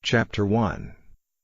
Chapter 1.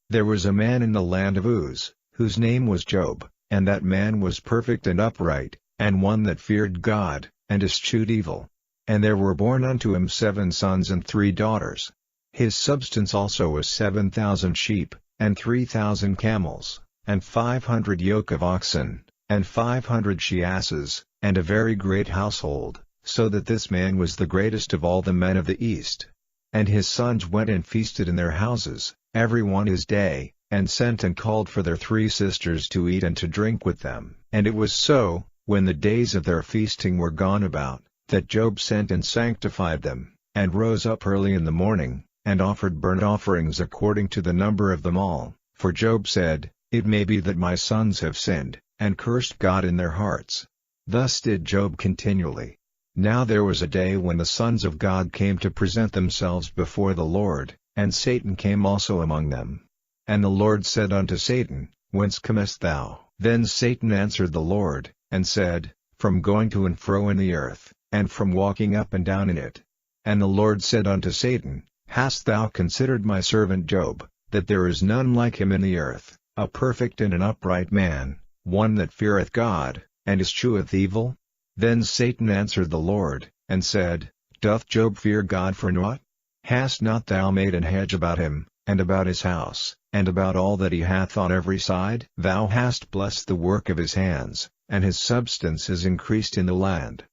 There was a man in the land of Uz, whose name was Job, and that man was perfect and upright, and one that feared God, and eschewed evil. And there were born unto him 7 sons and 3 daughters. His substance also was 7,000 sheep, and 3,000 camels, and 500 yoke of oxen, and 500 she-asses, and a very great household, so that this man was the greatest of all the men of the east. And his sons went and feasted in their houses, every one his day, and sent and called for their 3 sisters to eat and to drink with them. And it was so, when the days of their feasting were gone about, that Job sent and sanctified them, and rose up early in the morning, and offered burnt offerings according to the number of them all. For Job said, It may be that my sons have sinned, and cursed God in their hearts. Thus did Job continually. Now there was a day when the sons of God came to present themselves before the Lord, and Satan came also among them. And the Lord said unto Satan, Whence comest thou? Then Satan answered the Lord, and said, From going to and fro in the earth, and from walking up and down in it. And the Lord said unto Satan, Hast thou considered my servant Job, that there is none like him in the earth, a perfect and an upright man, one that feareth God, and escheweth evil? Then Satan answered the Lord, and said, Doth Job fear God for naught? Hast not thou made an hedge about him, and about his house, and about all that he hath on every side? Thou hast blessed the work of his hands, and his substance is increased in the land.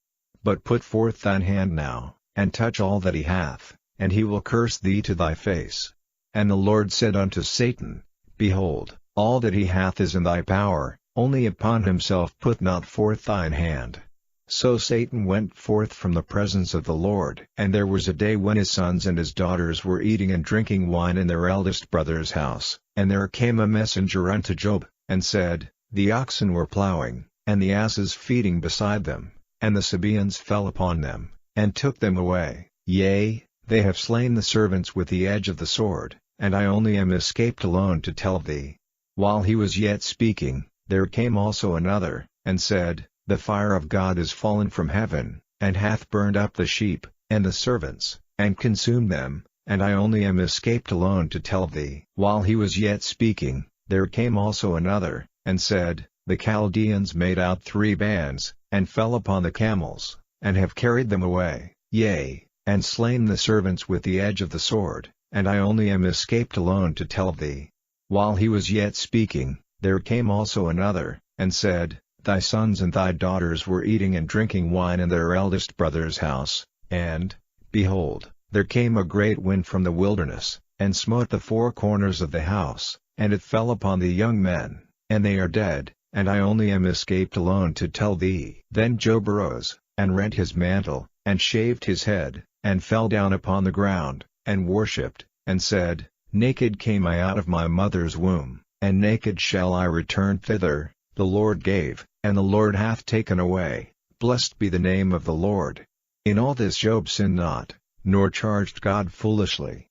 But put forth thine hand now, and touch all that he hath, and he will curse thee to thy face. And the Lord said unto Satan, Behold, all that he hath is in thy power, only upon himself put not forth thine hand. So Satan went forth from the presence of the Lord. And there was a day when his sons and his daughters were eating and drinking wine in their eldest brother's house. And there came a messenger unto Job, and said, The oxen were plowing, and the asses feeding beside them, and the Sabaeans fell upon them, and took them away. Yea, they have slain the servants with the edge of the sword, and I only am escaped alone to tell thee. While he was yet speaking, there came also another, and said, The fire of God is fallen from heaven, and hath burned up the sheep, and the servants, and consumed them, and I only am escaped alone to tell thee. While he was yet speaking, there came also another, and said, The Chaldeans made out 3 bands, and fell upon the camels, and have carried them away, yea, and slain the servants with the edge of the sword, and I only am escaped alone to tell thee. While he was yet speaking, there came also another, and said, Thy sons and thy daughters were eating and drinking wine in their eldest brother's house, and, behold, there came a great wind from the wilderness, and smote the 4 corners of the house, and it fell upon the young men, and they are dead, and I only am escaped alone to tell thee. Then Job arose, and rent his mantle, and shaved his head, and fell down upon the ground, and worshipped, and said, Naked came I out of my mother's womb, and naked shall I return thither. The Lord gave, and the Lord hath taken away, blessed be the name of the Lord. In all this Job sinned not, nor charged God foolishly.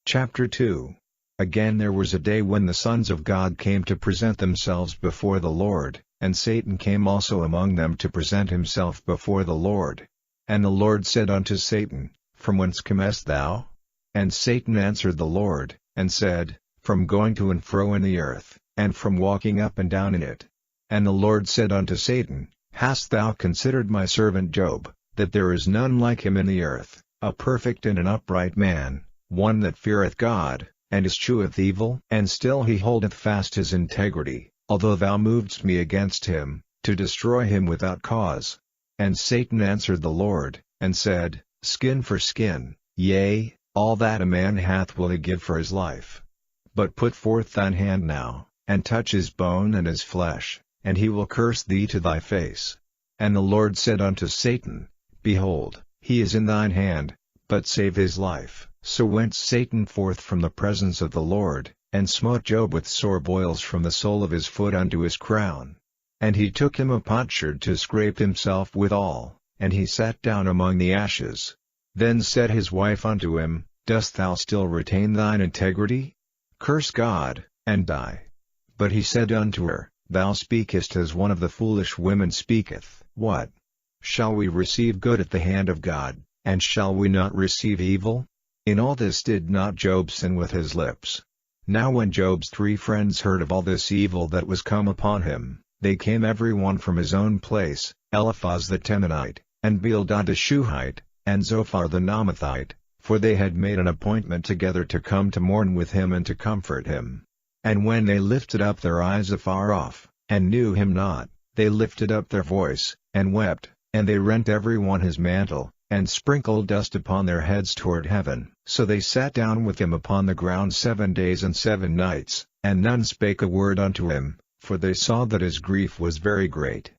Chapter 2. Again there was a day when the sons of God came to present themselves before the Lord, and Satan came also among them to present himself before the Lord. And the Lord said unto Satan, From whence comest thou? And Satan answered the Lord, and said, From going to and fro in the earth, and from walking up and down in it. And the Lord said unto Satan, Hast thou considered my servant Job, that there is none like him in the earth, a perfect and an upright man, one that feareth God, and escheweth evil? And still he holdeth fast his integrity, although thou movedst me against him, to destroy him without cause. And Satan answered the Lord, and said, Skin for skin, yea, all that a man hath will he give for his life. But put forth thine hand now, and touch his bone and his flesh, and he will curse thee to thy face. And the Lord said unto Satan, Behold, he is in thine hand, but save his life. So went Satan forth from the presence of the Lord, and smote Job with sore boils from the sole of his foot unto his crown. And he took him a potsherd to scrape himself withal, and he sat down among the ashes. Then said his wife unto him, Dost thou still retain thine integrity? Curse God, and die. But he said unto her, Thou speakest as one of the foolish women speaketh. What? Shall we receive good at the hand of God, and shall we not receive evil? In all this did not Job sin with his lips. Now when Job's 3 friends heard of all this evil that was come upon him, they came every one from his own place, Eliphaz the Temanite, and Bildad the Shuhite, and Zophar the Naamathite, for they had made an appointment together to come to mourn with him and to comfort him. And when they lifted up their eyes afar off, and knew him not, they lifted up their voice, and wept, and they rent every one his mantle, and sprinkled dust upon their heads toward heaven. So they sat down with him upon the ground 7 days and 7 nights, and none spake a word unto him, for they saw that his grief was very great.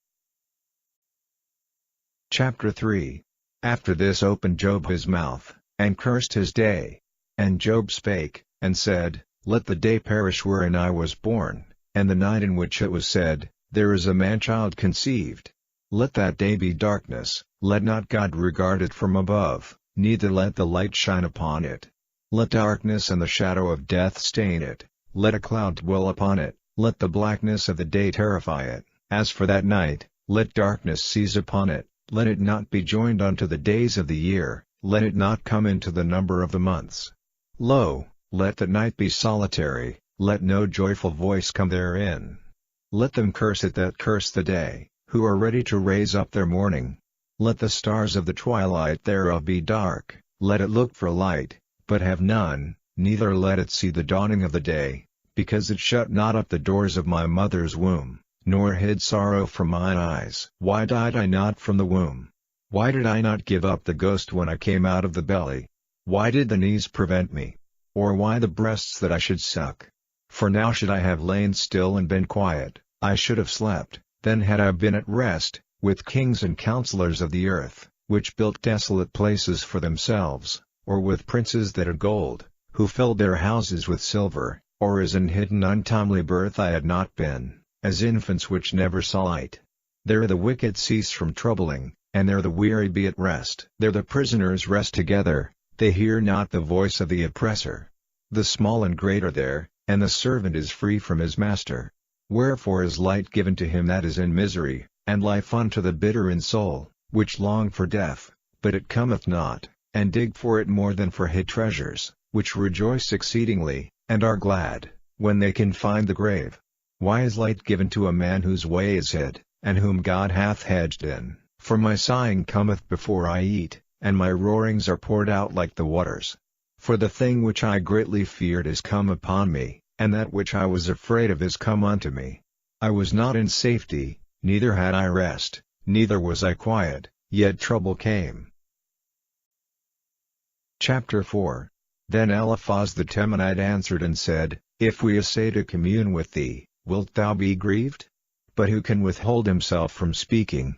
Chapter 3. After this opened Job his mouth, and cursed his day. And Job spake, and said, Let the day perish wherein I was born, and the night in which it was said, There is a man-child conceived. Let that day be darkness, let not God regard it from above, neither let the light shine upon it. Let darkness and the shadow of death stain it, let a cloud dwell upon it, let the blackness of the day terrify it. As for that night, let darkness seize upon it, let it not be joined unto the days of the year, let it not come into the number of the months. Lo, let the night be solitary, let no joyful voice come therein. Let them curse it that curse the day, who are ready to raise up their mourning. Let the stars of the twilight thereof be dark, let it look for light, but have none, neither let it see the dawning of the day, because it shut not up the doors of my mother's womb, nor hid sorrow from mine eyes. Why died I not from the womb? Why did I not give up the ghost when I came out of the belly? Why did the knees prevent me? Or why the breasts that I should suck? For now should I have lain still and been quiet, I should have slept, then had I been at rest, with kings and counselors of the earth, which built desolate places for themselves, or with princes that had gold, who filled their houses with silver, or as in hidden untimely birth I had not been, as infants which never saw light. There the wicked cease from troubling, and there the weary be at rest. There the prisoners rest together, they hear not the voice of the oppressor. The small and great are there, and the servant is free from his master. Wherefore is light given to him that is in misery, and life unto the bitter in soul, which long for death, but it cometh not, and dig for it more than for hid treasures, which rejoice exceedingly, and are glad, when they can find the grave. Why is light given to a man whose way is hid, and whom God hath hedged in? For my sighing cometh before I eat, and my roarings are poured out like the waters. For the thing which I greatly feared is come upon me, and that which I was afraid of is come unto me. I was not in safety, neither had I rest, neither was I quiet, yet trouble came. Chapter 4. Then Eliphaz the Temanite answered and said, If we essay to commune with thee, wilt thou be grieved? But who can withhold himself from speaking?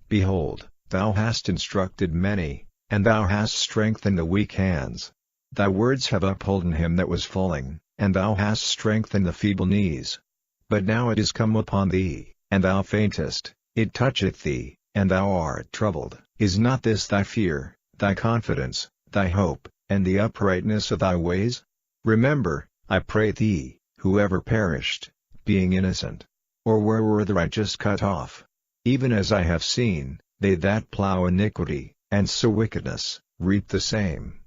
Behold, thou hast instructed many, and thou hast strengthened the weak hands. Thy words have upholden him that was falling, and thou hast strengthened the feeble knees. But now it is come upon thee, and thou faintest, it toucheth thee, and thou art troubled. Is not this thy fear, thy confidence, thy hope, and the uprightness of thy ways? Remember, I pray thee, whoever perished, being innocent? Or where were the righteous cut off? Even as I have seen, they that plough iniquity, and sow wickedness, reap the same.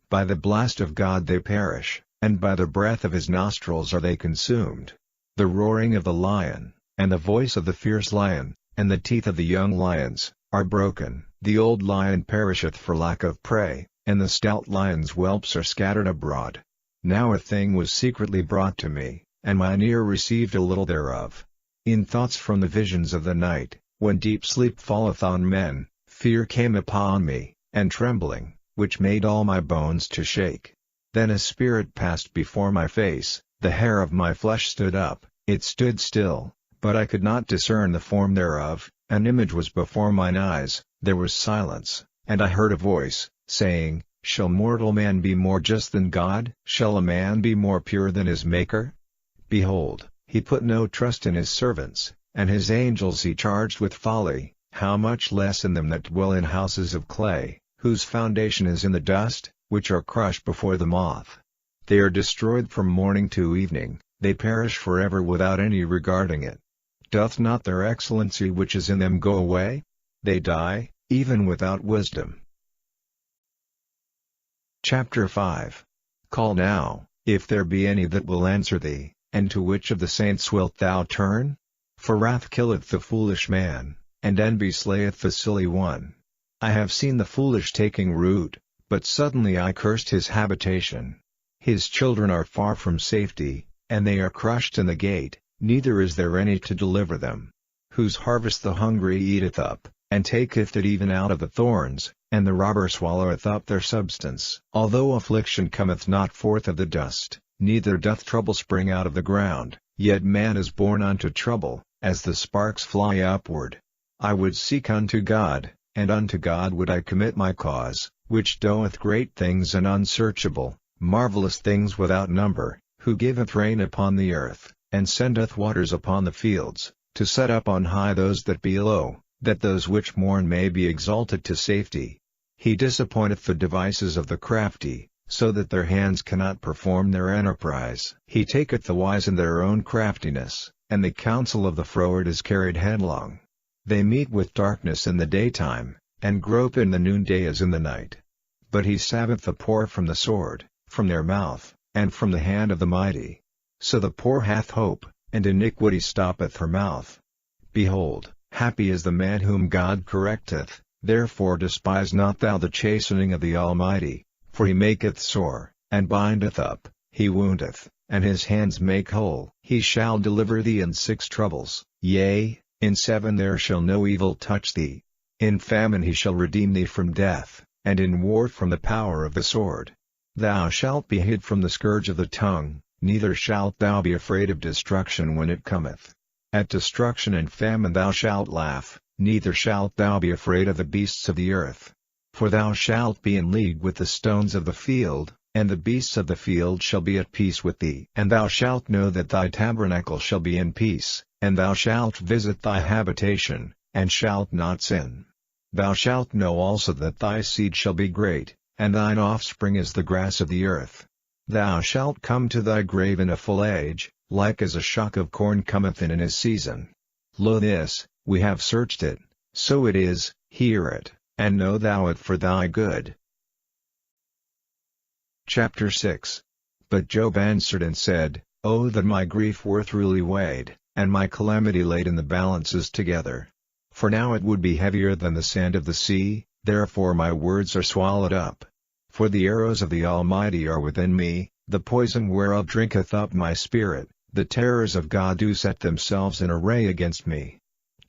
By the blast of God they perish, and by the breath of his nostrils are they consumed. The roaring of the lion, and the voice of the fierce lion, and the teeth of the young lions, are broken. The old lion perisheth for lack of prey, and the stout lion's whelps are scattered abroad. Now a thing was secretly brought to me, and mine ear received a little thereof. In thoughts from the visions of the night, when deep sleep falleth on men, fear came upon me, and trembling, which made all my bones to shake. Then a spirit passed before my face, the hair of my flesh stood up, it stood still, but I could not discern the form thereof. An image was before mine eyes, there was silence, and I heard a voice, saying, Shall mortal man be more just than God? Shall a man be more pure than his Maker? Behold, he put no trust in his servants, and his angels he charged with folly, how much less in them that dwell in houses of clay, whose foundation is in the dust, which are crushed before the moth. They are destroyed from morning to evening, they perish forever without any regarding it. Doth not their excellency which is in them go away? They die, even without wisdom. Chapter 5. Call now, if there be any that will answer thee, and to which of the saints wilt thou turn? For wrath killeth the foolish man, and envy slayeth the silly one. I have seen the foolish taking root, but suddenly I cursed his habitation. His children are far from safety, and they are crushed in the gate, neither is there any to deliver them. Whose harvest the hungry eateth up, and taketh it even out of the thorns, and the robber swalloweth up their substance. Although affliction cometh not forth of the dust, neither doth trouble spring out of the ground, yet man is born unto trouble, as the sparks fly upward. I would seek unto God, and unto God would I commit my cause, which doeth great things and unsearchable, marvelous things without number, who giveth rain upon the earth, and sendeth waters upon the fields, to set up on high those that be low, that those which mourn may be exalted to safety. He disappointeth the devices of the crafty, so that their hands cannot perform their enterprise. He taketh the wise in their own craftiness, and the counsel of the froward is carried headlong. They meet with darkness in the daytime, and grope in the noonday as in the night. But he saveth the poor from the sword, from their mouth, and from the hand of the mighty. So the poor hath hope, and iniquity stoppeth her mouth. Behold, happy is the man whom God correcteth, therefore despise not thou the chastening of the Almighty, for he maketh sore, and bindeth up, he woundeth, and his hands make whole. He shall deliver thee in 6 troubles, yea, in 7 there shall no evil touch thee. In famine he shall redeem thee from death, and in war from the power of the sword. Thou shalt be hid from the scourge of the tongue, neither shalt thou be afraid of destruction when it cometh. At destruction and famine thou shalt laugh, neither shalt thou be afraid of the beasts of the earth. For thou shalt be in league with the stones of the field, and the beasts of the field shall be at peace with thee. And thou shalt know that thy tabernacle shall be in peace, and thou shalt visit thy habitation, and shalt not sin. Thou shalt know also that thy seed shall be great, and thine offspring as the grass of the earth. Thou shalt come to thy grave in a full age, like as a shock of corn cometh in his season. Lo this, we have searched it, so it is, hear it, and know thou it for thy good. Chapter 6. But Job answered and said, O that my grief were truly weighed, and my calamity laid in the balances together. For now it would be heavier than the sand of the sea, therefore my words are swallowed up. For the arrows of the Almighty are within me, the poison whereof drinketh up my spirit, the terrors of God do set themselves in array against me.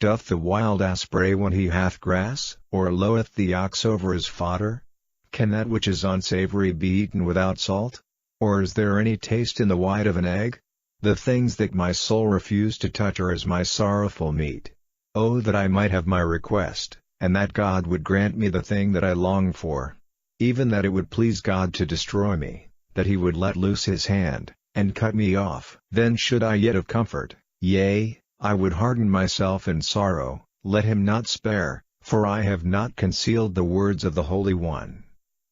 Doth the wild ass bray when he hath grass, or loweth the ox over his fodder? Can that which is unsavory be eaten without salt? Or is there any taste in the white of an egg? The things that my soul refused to touch are as my sorrowful meat. Oh that I might have my request, and that God would grant me the thing that I long for. Even that it would please God to destroy me, that he would let loose his hand, and cut me off. Then should I yet have comfort, yea, I would harden myself in sorrow, let him not spare, for I have not concealed the words of the Holy One.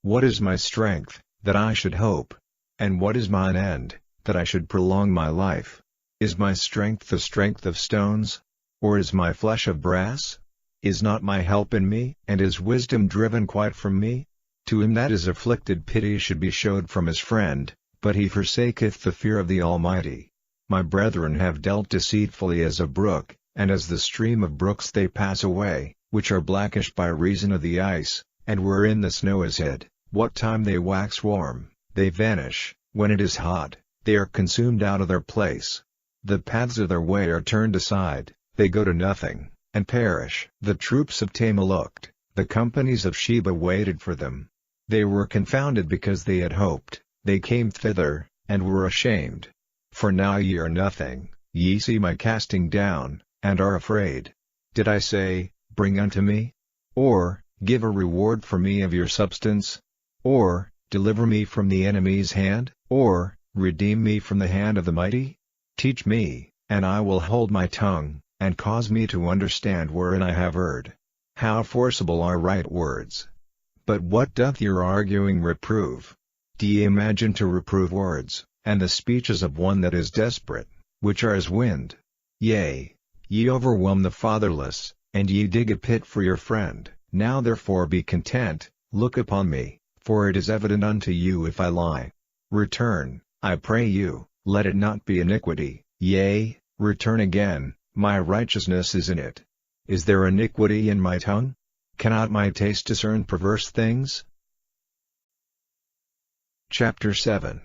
What is my strength, that I should hope? And what is mine end, that I should prolong my life? Is my strength the strength of stones? Or is my flesh of brass? Is not my help in me? And is wisdom driven quite from me? To him that is afflicted pity should be showed from his friend, but he forsaketh the fear of the Almighty. My brethren have dealt deceitfully as a brook, and as the stream of brooks they pass away, which are blackish by reason of the ice, and wherein the snow is hid. What time they wax warm, they vanish, when it is hot, they are consumed out of their place. The paths of their way are turned aside, they go to nothing, and perish. The troops of Tema looked, the companies of Sheba waited for them. They were confounded because they had hoped, they came thither, and were ashamed. For now ye are nothing, ye see my casting down, and are afraid. Did I say, Bring unto me? Or, Give a reward for me of your substance? Or, Deliver me from the enemy's hand? Or, Redeem me from the hand of the mighty? Teach me, and I will hold my tongue, and cause me to understand wherein I have erred. How forcible are right words! But what doth your arguing reprove? D'ye imagine to reprove words, and the speeches of one that is desperate, which are as wind? Yea, ye overwhelm the fatherless, and ye dig a pit for your friend. Now therefore be content, look upon me, For it is evident unto you if I lie. Return, I pray you, let it not be iniquity, yea, return again, my righteousness is in it. Is there iniquity in my tongue? Cannot my taste discern perverse things? Chapter 7.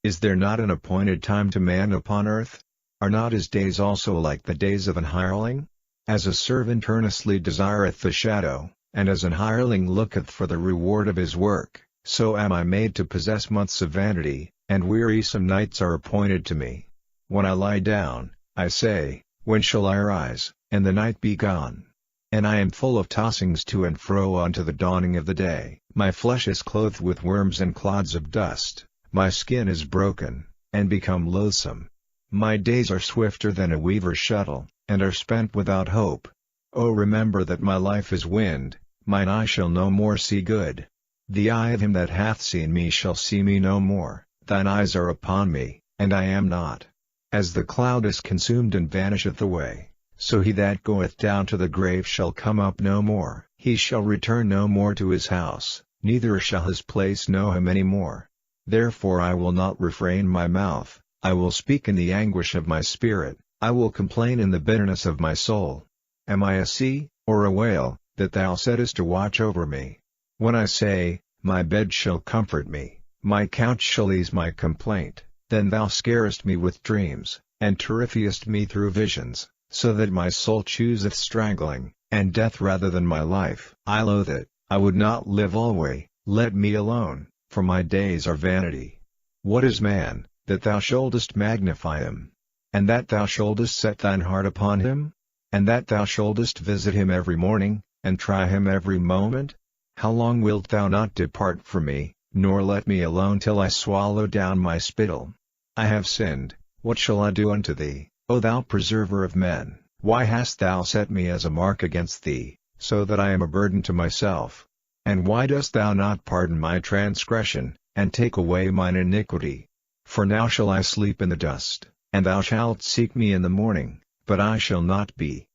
Is there not an appointed time to man upon earth? Are not his days also like the days of an hireling? As a servant earnestly desireth the shadow, and as an hireling looketh for the reward of his work, so am I made to possess months of vanity, and wearisome nights are appointed to me. When I lie down, I say, when shall I rise, and the night be gone? And I am full of tossings to and fro unto the dawning of the day. My flesh is clothed with worms and clods of dust, my skin is broken, and become loathsome. My days are swifter than a weaver's shuttle, and are spent without hope. O remember that my life is wind, mine eye shall no more see good. The eye of him that hath seen me shall see me no more. Thine eyes are upon me, and I am not. As the cloud is consumed and vanisheth away, so he that goeth down to the grave shall come up no more. He shall return no more to his house, neither shall his place know him any more. Therefore I will not refrain my mouth, I will speak in the anguish of my spirit, I will complain in the bitterness of my soul. Am I a sea, or a whale, that thou settest a watch over me? When I say, my bed shall comfort me, my couch shall ease my complaint, then thou scarest me with dreams, and terrifiest me through visions, so that my soul chooseth strangling, and death rather than my life. I loathe it, I would not live alway, let me alone, for my days are vanity. What is man, that thou shouldest magnify him? And that thou shouldest set thine heart upon him? And that thou shouldest visit him every morning, and try him every moment? How long wilt thou not depart from me, nor let me alone till I swallow down my spittle? I have sinned, what shall I do unto thee, O thou preserver of men? Why hast thou set me as a mark against thee, so that I am a burden to myself? And why dost thou not pardon my transgression, and take away mine iniquity? For now shall I sleep in the dust, and thou shalt seek me in the morning, but I shall not be.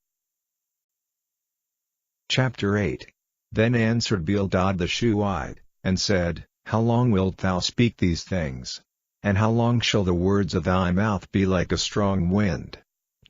Chapter 8. Then answered Bildad the Shuhite, and said, How long wilt thou speak these things? And how long shall the words of thy mouth be like a strong wind?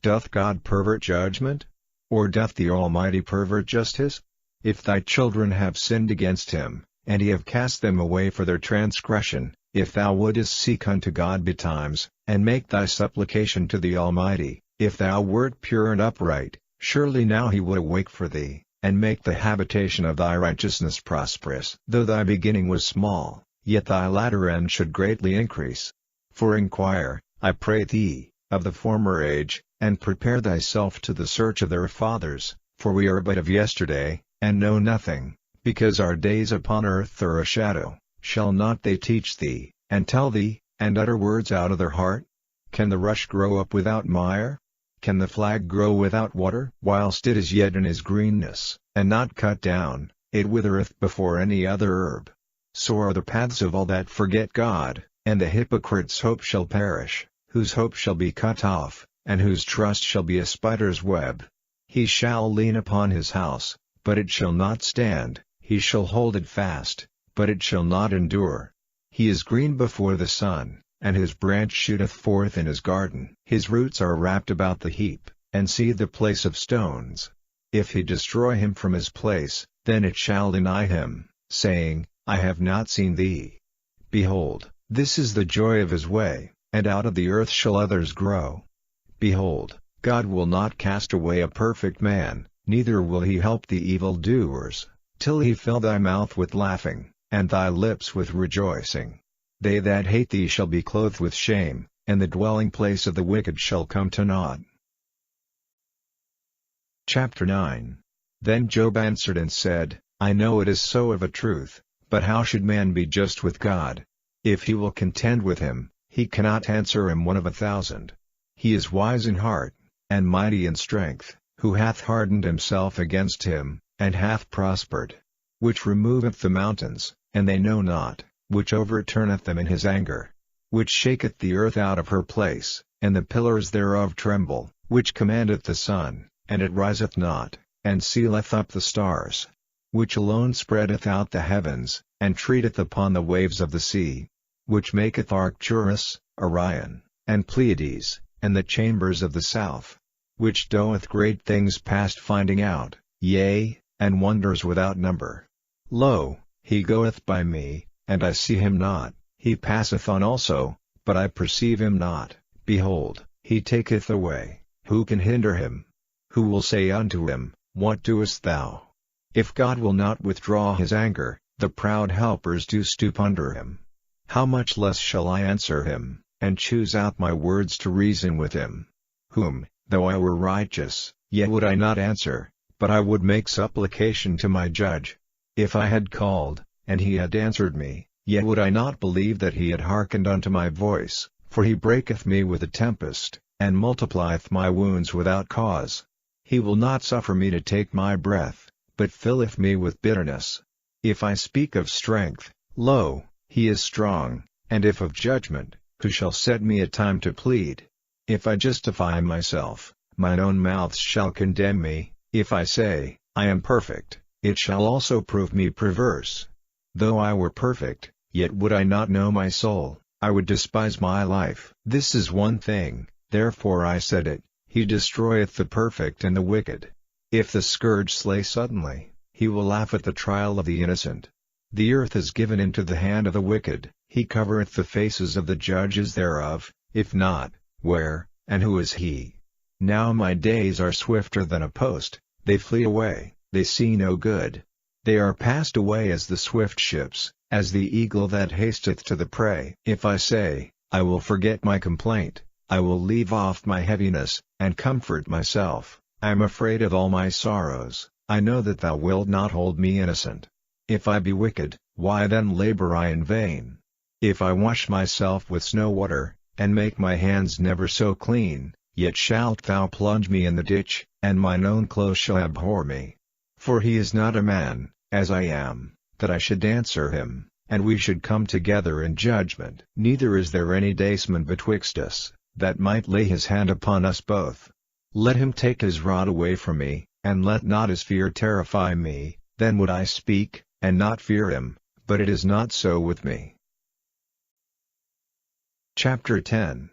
Doth God pervert judgment? Or doth the Almighty pervert justice? If thy children have sinned against him, and he have cast them away for their transgression, if thou wouldest seek unto God betimes, and make thy supplication to the Almighty, if thou wert pure and upright, surely now he would awake for thee, and make the habitation of thy righteousness prosperous. Though thy beginning was small, yet thy latter end should greatly increase. For inquire, I pray thee, of the former age, and prepare thyself to the search of their fathers, for we are but of yesterday, and know nothing, because our days upon earth are a shadow. Shall not they teach thee, and tell thee, and utter words out of their heart? Can the rush grow up without mire? Can the flag grow without water? Whilst it is yet in his greenness, and not cut down, it withereth before any other herb. So are the paths of all that forget God, and the hypocrite's hope shall perish, whose hope shall be cut off, and whose trust shall be a spider's web. He shall lean upon his house, but it shall not stand, he shall hold it fast, but it shall not endure. He is green before the sun, and his branch shooteth forth in his garden. His roots are wrapped about the heap, and see the place of stones. If he destroy him from his place, then it shall deny him, saying, I have not seen thee. Behold, this is the joy of his way, and out of the earth shall others grow. Behold, God will not cast away a perfect man, neither will he help the evildoers, till he fill thy mouth with laughing, and thy lips with rejoicing. They that hate thee shall be clothed with shame, and the dwelling place of the wicked shall come to naught. Chapter 9. Then Job answered and said, I know it is so of a truth, but how should man be just with God? If he will contend with him, he cannot answer him 1 of 1,000. He is wise in heart, and mighty in strength, who hath hardened himself against him, and hath prospered. Which removeth the mountains, and they know not, which overturneth them in his anger. Which shaketh the earth out of her place, and the pillars thereof tremble, which commandeth the sun, and it riseth not, and sealeth up the stars. which alone spreadeth out the heavens, and treateth upon the waves of the sea, which maketh Arcturus, Orion, and Pleiades, and the chambers of the south, which doeth great things past finding out, yea, and wonders without number. Lo, he goeth by me, and I see him not, he passeth on also, but I perceive him not. Behold, he taketh away, who can hinder him? Who will say unto him, What doest thou? If God will not withdraw his anger, the proud helpers do stoop under him. How much less shall I answer him, and choose out my words to reason with him? Whom, though I were righteous, yet would I not answer, but I would make supplication to my judge. If I had called, and he had answered me, yet would I not believe that he had hearkened unto my voice, for he breaketh me with a tempest, and multiplieth my wounds without cause. He will not suffer me to take my breath, but filleth me with bitterness. If I speak of strength, lo, he is strong, and if of judgment, who shall set me a time to plead? If I justify myself, mine own mouth shall condemn me. If I say, I am perfect, it shall also prove me perverse. Though I were perfect, yet would I not know my soul, I would despise my life. This is one thing, therefore I said it, he destroyeth the perfect and the wicked. If the scourge slay suddenly, he will laugh at the trial of the innocent. The earth is given into the hand of the wicked, he covereth the faces of the judges thereof. If not, where, and who is he? Now my days are swifter than a post, they flee away, they see no good. They are passed away as the swift ships, as the eagle that hasteth to the prey. If I say, I will forget my complaint, I will leave off my heaviness, and comfort myself, I am afraid of all my sorrows, I know that thou wilt not hold me innocent. If I be wicked, why then labor I in vain? If I wash myself with snow water, and make my hands never so clean, yet shalt thou plunge me in the ditch, and mine own clothes shall abhor me. For he is not a man, as I am, that I should answer him, and we should come together in judgment. Neither is there any daysman betwixt us, that might lay his hand upon us both. Let him take his rod away from me, and let not his fear terrify me, then would I speak, and not fear him, but it is not so with me. Chapter 10.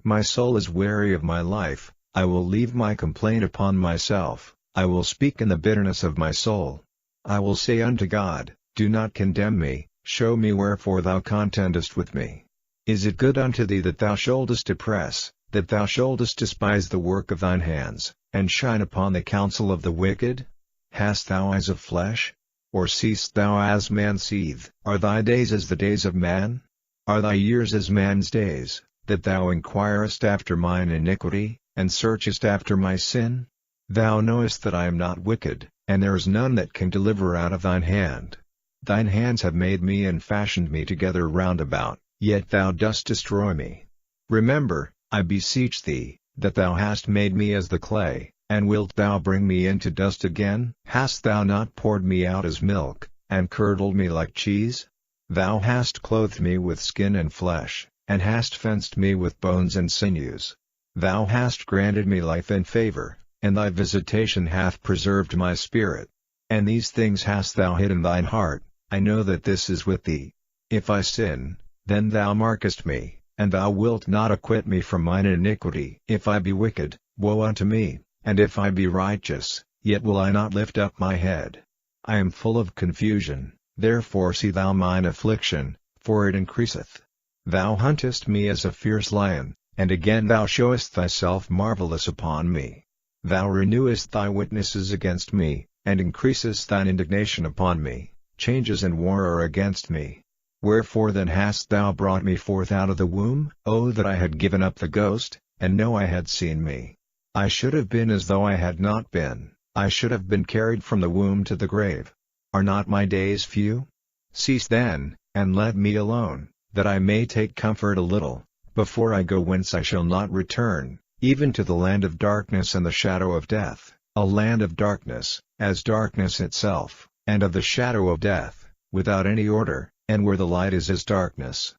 My soul is weary of my life, I will leave my complaint upon myself, I will speak in the bitterness of my soul. I will say unto God, Do not condemn me, show me wherefore thou contendest with me. Is it good unto thee that thou shouldest oppress, that thou shouldest despise the work of thine hands, and shine upon the counsel of the wicked? Hast thou eyes of flesh? Or seest thou as man seeth? Are thy days as the days of man? Are thy years as man's days, that thou inquirest after mine iniquity, and searchest after my sin? Thou knowest that I am not wicked, and there is none that can deliver out of thine hand. Thine hands have made me and fashioned me together round about, yet thou dost destroy me. Remember, I beseech thee, that thou hast made me as the clay, and wilt thou bring me into dust again? Hast thou not poured me out as milk, and curdled me like cheese? Thou hast clothed me with skin and flesh, and hast fenced me with bones and sinews. Thou hast granted me life and favor, and thy visitation hath preserved my spirit. And these things hast thou hid in thine heart, I know that this is with thee. If I sin, then thou markest me, and thou wilt not acquit me from mine iniquity. If I be wicked, woe unto me, and if I be righteous, yet will I not lift up my head. I am full of confusion, therefore see thou mine affliction, for it increaseth. Thou huntest me as a fierce lion, and again thou showest thyself marvelous upon me. Thou renewest thy witnesses against me, and increasest thine indignation upon me. Changes and war are against me. Wherefore then hast thou brought me forth out of the womb? Oh that I had given up the ghost, and no eye had seen me. I should have been as though I had not been, I should have been carried from the womb to the grave. Are not my days few? Cease then, and let me alone, that I may take comfort a little, before I go whence I shall not return, even to the land of darkness and the shadow of death, a land of darkness, as darkness itself, and of the shadow of death, without any order, and where the light is as darkness.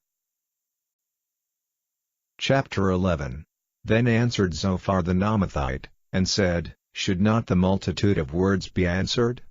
Chapter 11. Then answered Zophar the Naamathite, and said, Should not the multitude of words be answered?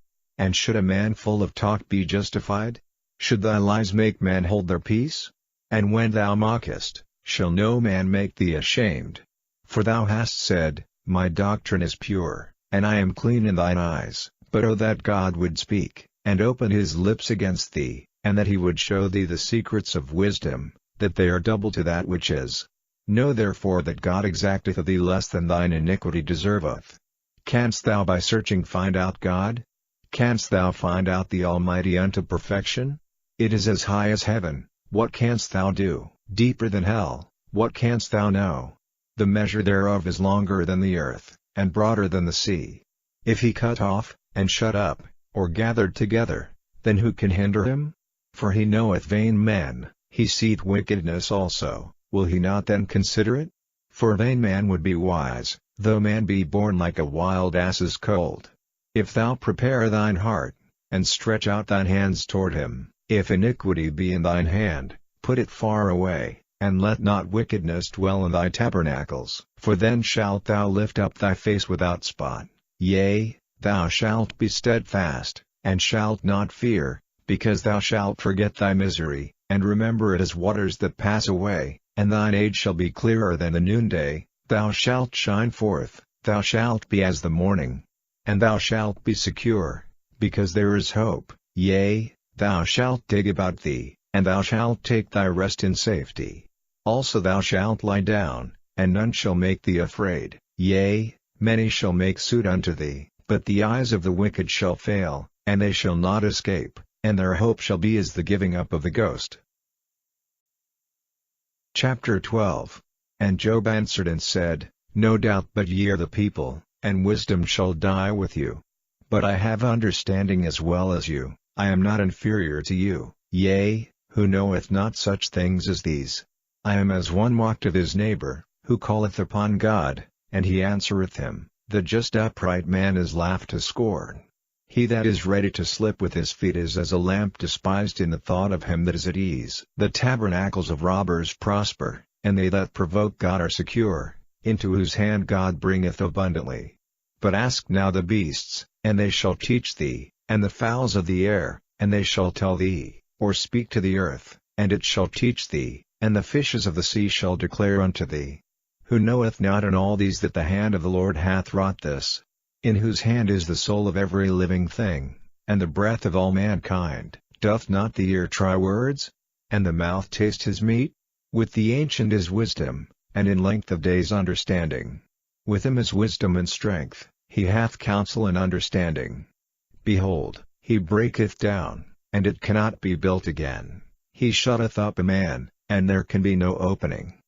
And should a man full of talk be justified? Should thy lies make men hold their peace? And when thou mockest, shall no man make thee ashamed? For thou hast said, My doctrine is pure, and I am clean in thine eyes. But oh that God would speak, and open his lips against thee, and that he would show thee the secrets of wisdom, that they are double to that which is. Know therefore that God exacteth of thee less than thine iniquity deserveth. Canst thou by searching find out God? Canst thou find out the Almighty unto perfection? It is as high as heaven, what canst thou do? Deeper than hell, what canst thou know? The measure thereof is longer than the earth, and broader than the sea. If he cut off, and shut up, or gathered together, then who can hinder him? For he knoweth vain men, he seeth wickedness also, will he not then consider it? For a vain man would be wise, though man be born like a wild ass's colt. If thou prepare thine heart, and stretch out thine hands toward him, if iniquity be in thine hand, put it far away, and let not wickedness dwell in thy tabernacles. For then shalt thou lift up thy face without spot, yea, thou shalt be steadfast, and shalt not fear, because thou shalt forget thy misery, and remember it as waters that pass away, and thine age shall be clearer than the noonday. Thou shalt shine forth, thou shalt be as the morning. And thou shalt be secure, because there is hope, yea, thou shalt dig about thee, and thou shalt take thy rest in safety. Also thou shalt lie down, and none shall make thee afraid, yea, many shall make suit unto thee, but the eyes of the wicked shall fail, and they shall not escape, and their hope shall be as the giving up of the ghost. Chapter 12. And Job answered and said, No doubt but ye are the people, and wisdom shall die with you. But I have understanding as well as you, I am not inferior to you, yea, who knoweth not such things as these? I am as one mocked of his neighbor, who calleth upon God, and he answereth him. The just upright man is laughed to scorn. He that is ready to slip with his feet is as a lamp despised in the thought of him that is at ease. The tabernacles of robbers prosper, and they that provoke God are secure, into whose hand God bringeth abundantly. But ask now the beasts, and they shall teach thee, and the fowls of the air, and they shall tell thee, or speak to the earth, and it shall teach thee, and the fishes of the sea shall declare unto thee. Who knoweth not in all these that the hand of the Lord hath wrought this? In whose hand is the soul of every living thing, and the breath of all mankind? Doth not the ear try words? And the mouth taste his meat? With the ancient is wisdom, and in length of days understanding. With him is wisdom and strength, he hath counsel and understanding. Behold, he breaketh down, and it cannot be built again. He shutteth up a man, and there can be no opening.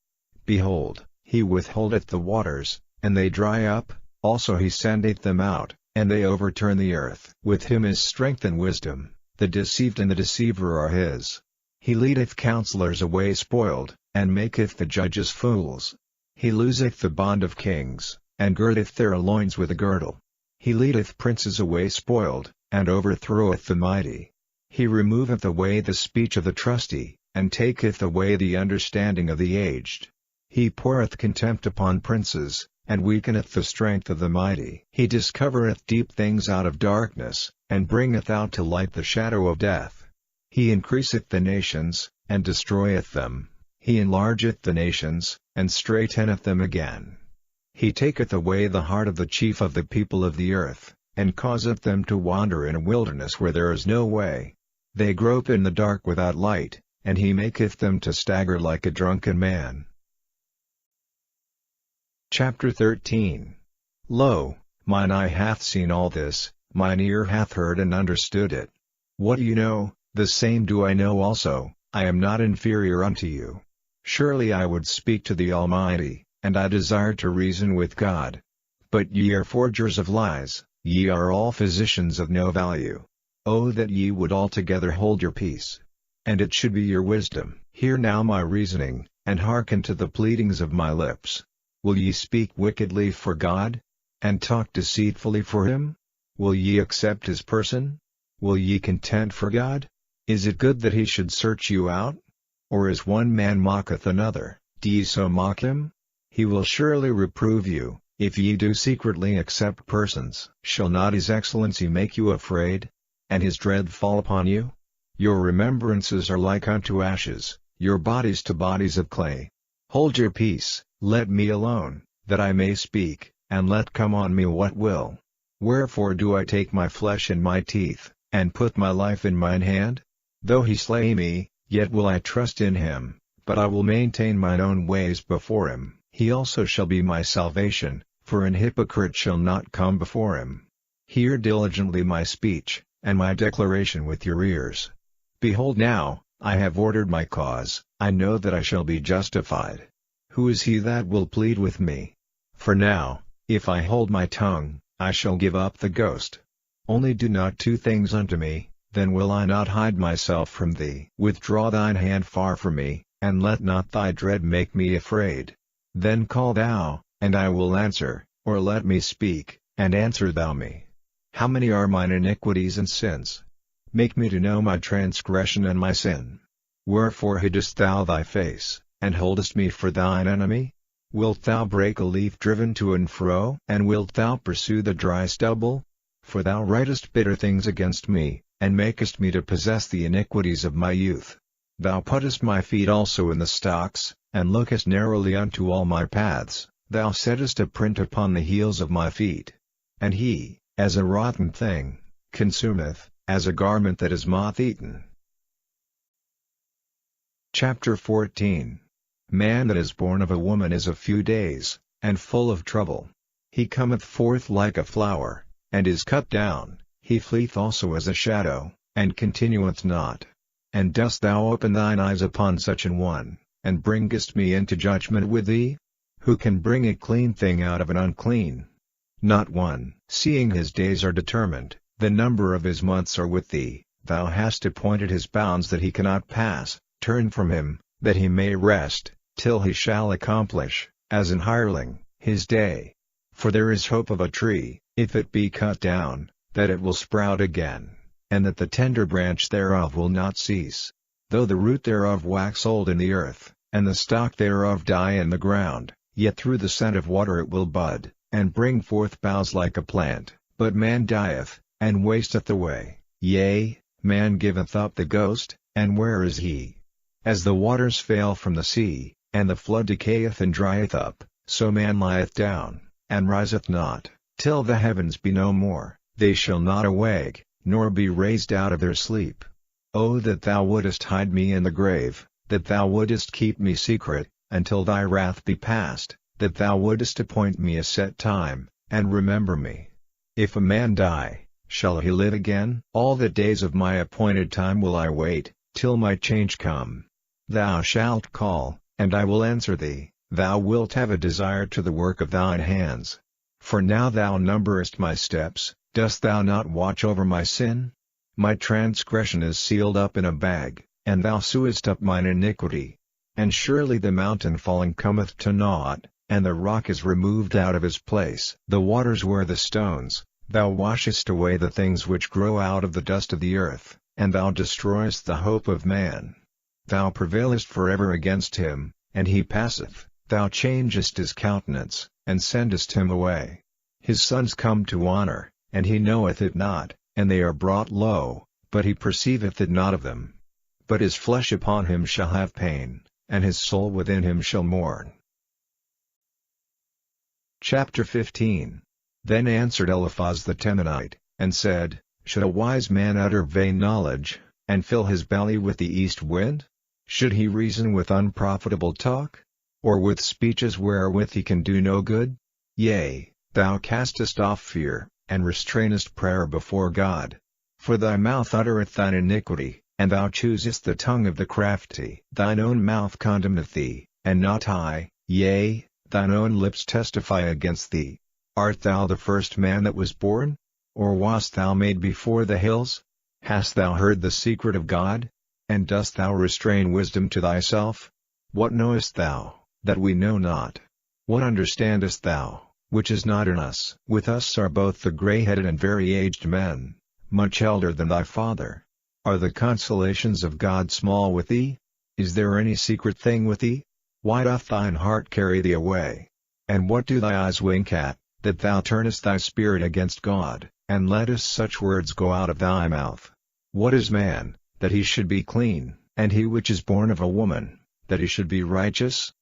Behold, he withholdeth the waters, and they dry up, also he sendeth them out, and they overturn the earth. With him is strength and wisdom, the deceived and the deceiver are his. He leadeth counselors away spoiled, and maketh the judges fools. He looseth the bond of kings, and girdeth their loins with a girdle. He leadeth princes away spoiled, and overthroweth the mighty. He removeth away the speech of the trusty, and taketh away the understanding of the aged. He poureth contempt upon princes, and weakeneth the strength of the mighty. He discovereth deep things out of darkness, and bringeth out to light the shadow of death. He increaseth the nations, and destroyeth them. He enlargeth the nations, and straiteneth them again. He taketh away the heart of the chief of the people of the earth, and causeth them to wander in a wilderness where there is no way. They grope in the dark without light, and he maketh them to stagger like a drunken man. Chapter 13. Lo, mine eye hath seen all this, mine ear hath heard and understood it. What you know, the same do I know also, I am not inferior unto you. Surely I would speak to the Almighty, and I desire to reason with God. But ye are forgers of lies, ye are all physicians of no value. Oh that ye would altogether hold your peace! And it should be your wisdom. Hear now my reasoning, and hearken to the pleadings of my lips. Will ye speak wickedly for God? And talk deceitfully for him? Will ye accept his person? Will ye contend for God? Is it good that he should search you out? Or as one man mocketh another, do ye so mock him? He will surely reprove you, if ye do secretly accept persons. Shall not his excellency make you afraid? and his dread fall upon you? Your remembrances are like unto ashes, your bodies to bodies of clay. Hold your peace, let me alone, that I may speak, and let come on me what will. Wherefore do I take my flesh in my teeth, and put my life in mine hand? Though he slay me, yet will I trust in him, but I will maintain mine own ways before him. He also shall be my salvation, for an hypocrite shall not come before him. Hear diligently my speech, and my declaration with your ears. Behold now, I have ordered my cause, I know that I shall be justified. Who is he that will plead with me? For now, if I hold my tongue, I shall give up the ghost. Only do not two things unto me, then will I not hide myself from thee. Withdraw thine hand far from me, and let not thy dread make me afraid. Then call thou, and I will answer, or let me speak, and answer thou me. How many are mine iniquities and sins? Make me to know my transgression and my sin. Wherefore hidest thou thy face, and holdest me for thine enemy? Wilt thou break a leaf driven to and fro? And wilt thou pursue the dry stubble? For thou writest bitter things against me, and makest me to possess the iniquities of my youth. Thou puttest my feet also in the stocks, and lookest narrowly unto all my paths. Thou settest a print upon the heels of my feet. And he, as a rotten thing, consumeth, as a garment that is moth-eaten. Chapter 14. Man that is born of a woman is of few days, and full of trouble. He cometh forth like a flower, and is cut down, he fleeth also as a shadow, and continueth not. And dost thou open thine eyes upon such an one, and bringest me into judgment with thee? Who can bring a clean thing out of an unclean? Not one. Seeing his days are determined, the number of his months are with thee, thou hast appointed his bounds that he cannot pass. Turn from him, that he may rest, till he shall accomplish, as an hireling, his day. For there is hope of a tree, if it be cut down, that it will sprout again, and that the tender branch thereof will not cease. Though the root thereof wax old in the earth, and the stalk thereof die in the ground, yet through the scent of water it will bud, and bring forth boughs like a plant. But man dieth, and wasteth away, yea, man giveth up the ghost, and where is he? As the waters fail from the sea, and the flood decayeth and drieth up, so man lieth down, and riseth not, till the heavens be no more. They shall not awake, nor be raised out of their sleep. O that thou wouldest hide me in the grave, that thou wouldest keep me secret, until thy wrath be past, that thou wouldest appoint me a set time, and remember me. If a man die, shall he live again? All the days of my appointed time will I wait, till my change come. Thou shalt call, and I will answer thee, thou wilt have a desire to the work of thine hands. For now thou numberest my steps, dost thou not watch over my sin? My transgression is sealed up in a bag, and thou sewest up mine iniquity. And surely the mountain falling cometh to naught, and the rock is removed out of his place. The waters wear the stones, thou washest away the things which grow out of the dust of the earth, and thou destroyest the hope of man. Thou prevailest forever against him, and he passeth. Thou changest his countenance, and sendest him away. His sons come to honor, and he knoweth it not, and they are brought low, but he perceiveth it not of them. But his flesh upon him shall have pain, and his soul within him shall mourn. Chapter 15. Then answered Eliphaz the Temanite, and said, Should a wise man utter vain knowledge, and fill his belly with the east wind? Should he reason with unprofitable talk? Or with speeches wherewith he can do no good? Yea, thou castest off fear, and restrainest prayer before God. For thy mouth uttereth thine iniquity, and thou choosest the tongue of the crafty. Thine own mouth condemneth thee, and not I, yea, thine own lips testify against thee. Art thou the first man that was born? Or wast thou made before the hills? Hast thou heard the secret of God? And dost thou restrain wisdom to thyself? What knowest thou, that we know not? What understandest thou, which is not in us? With us are both the grey-headed and very aged men, much elder than thy father. Are the consolations of God small with thee? Is there any secret thing with thee? Why doth thine heart carry thee away? And what do thy eyes wink at, that thou turnest thy spirit against God, and lettest such words go out of thy mouth. What is man, that he should be clean, and he which is born of a woman, that he should be righteous?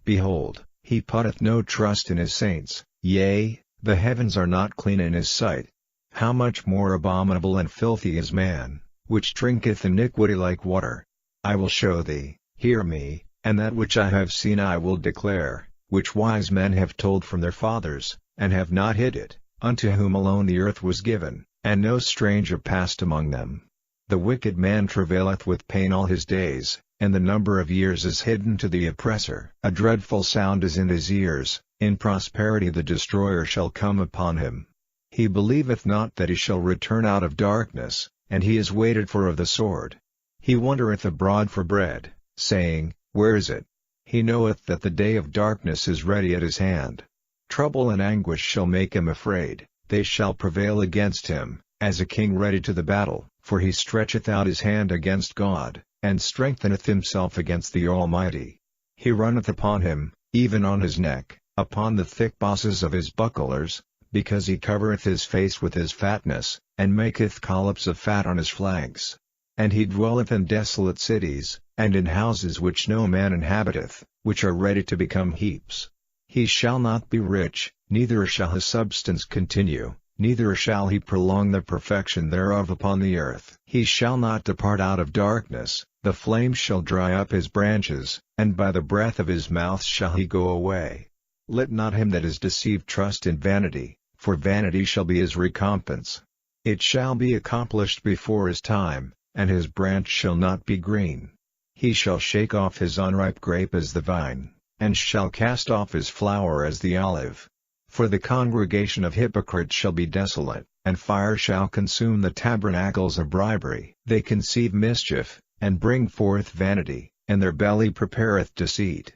Behold, he putteth no trust in his saints, yea, the heavens are not clean in his sight. How much more abominable and filthy is man, which drinketh iniquity like water? I will show thee, hear me, and that which I have seen I will declare, which wise men have told from their fathers, and have not hid it, unto whom alone the earth was given, and no stranger passed among them. The wicked man travaileth with pain all his days, and the number of years is hidden to the oppressor. A dreadful sound is in his ears, in prosperity the destroyer shall come upon him. He believeth not that he shall return out of darkness, and he is waited for of the sword. He wandereth abroad for bread, saying, Where is it? He knoweth that the day of darkness is ready at his hand. Trouble and anguish shall make him afraid, they shall prevail against him, as a king ready to the battle, for he stretcheth out his hand against God, and strengtheneth himself against the Almighty. He runneth upon him, even on his neck, upon the thick bosses of his bucklers, because he covereth his face with his fatness, and maketh collops of fat on his flanks. And he dwelleth in desolate cities, and in houses which no man inhabiteth, which are ready to become heaps. He shall not be rich, neither shall his substance continue, neither shall he prolong the perfection thereof upon the earth. He shall not depart out of darkness, the flame shall dry up his branches, and by the breath of his mouth shall he go away. Let not him that is deceived trust in vanity, for vanity shall be his recompense. It shall be accomplished before his time, and his branch shall not be green. He shall shake off his unripe grape as the vine, and shall cast off his flower as the olive. For the congregation of hypocrites shall be desolate, and fire shall consume the tabernacles of bribery. They conceive mischief, and bring forth vanity, and their belly prepareth deceit.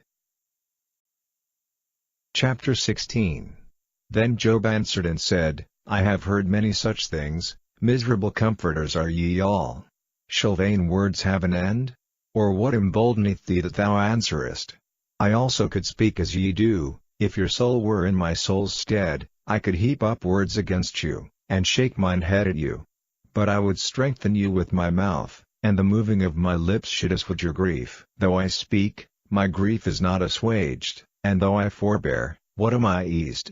Chapter 16. Then Job answered and said, I have heard many such things, miserable comforters are ye all. Shall vain words have an end? Or what emboldeneth thee that thou answerest? I also could speak as ye do, if your soul were in my soul's stead, I could heap up words against you, and shake mine head at you. But I would strengthen you with my mouth, and the moving of my lips should assuage your grief. Though I speak, my grief is not assuaged, and though I forbear, what am I eased?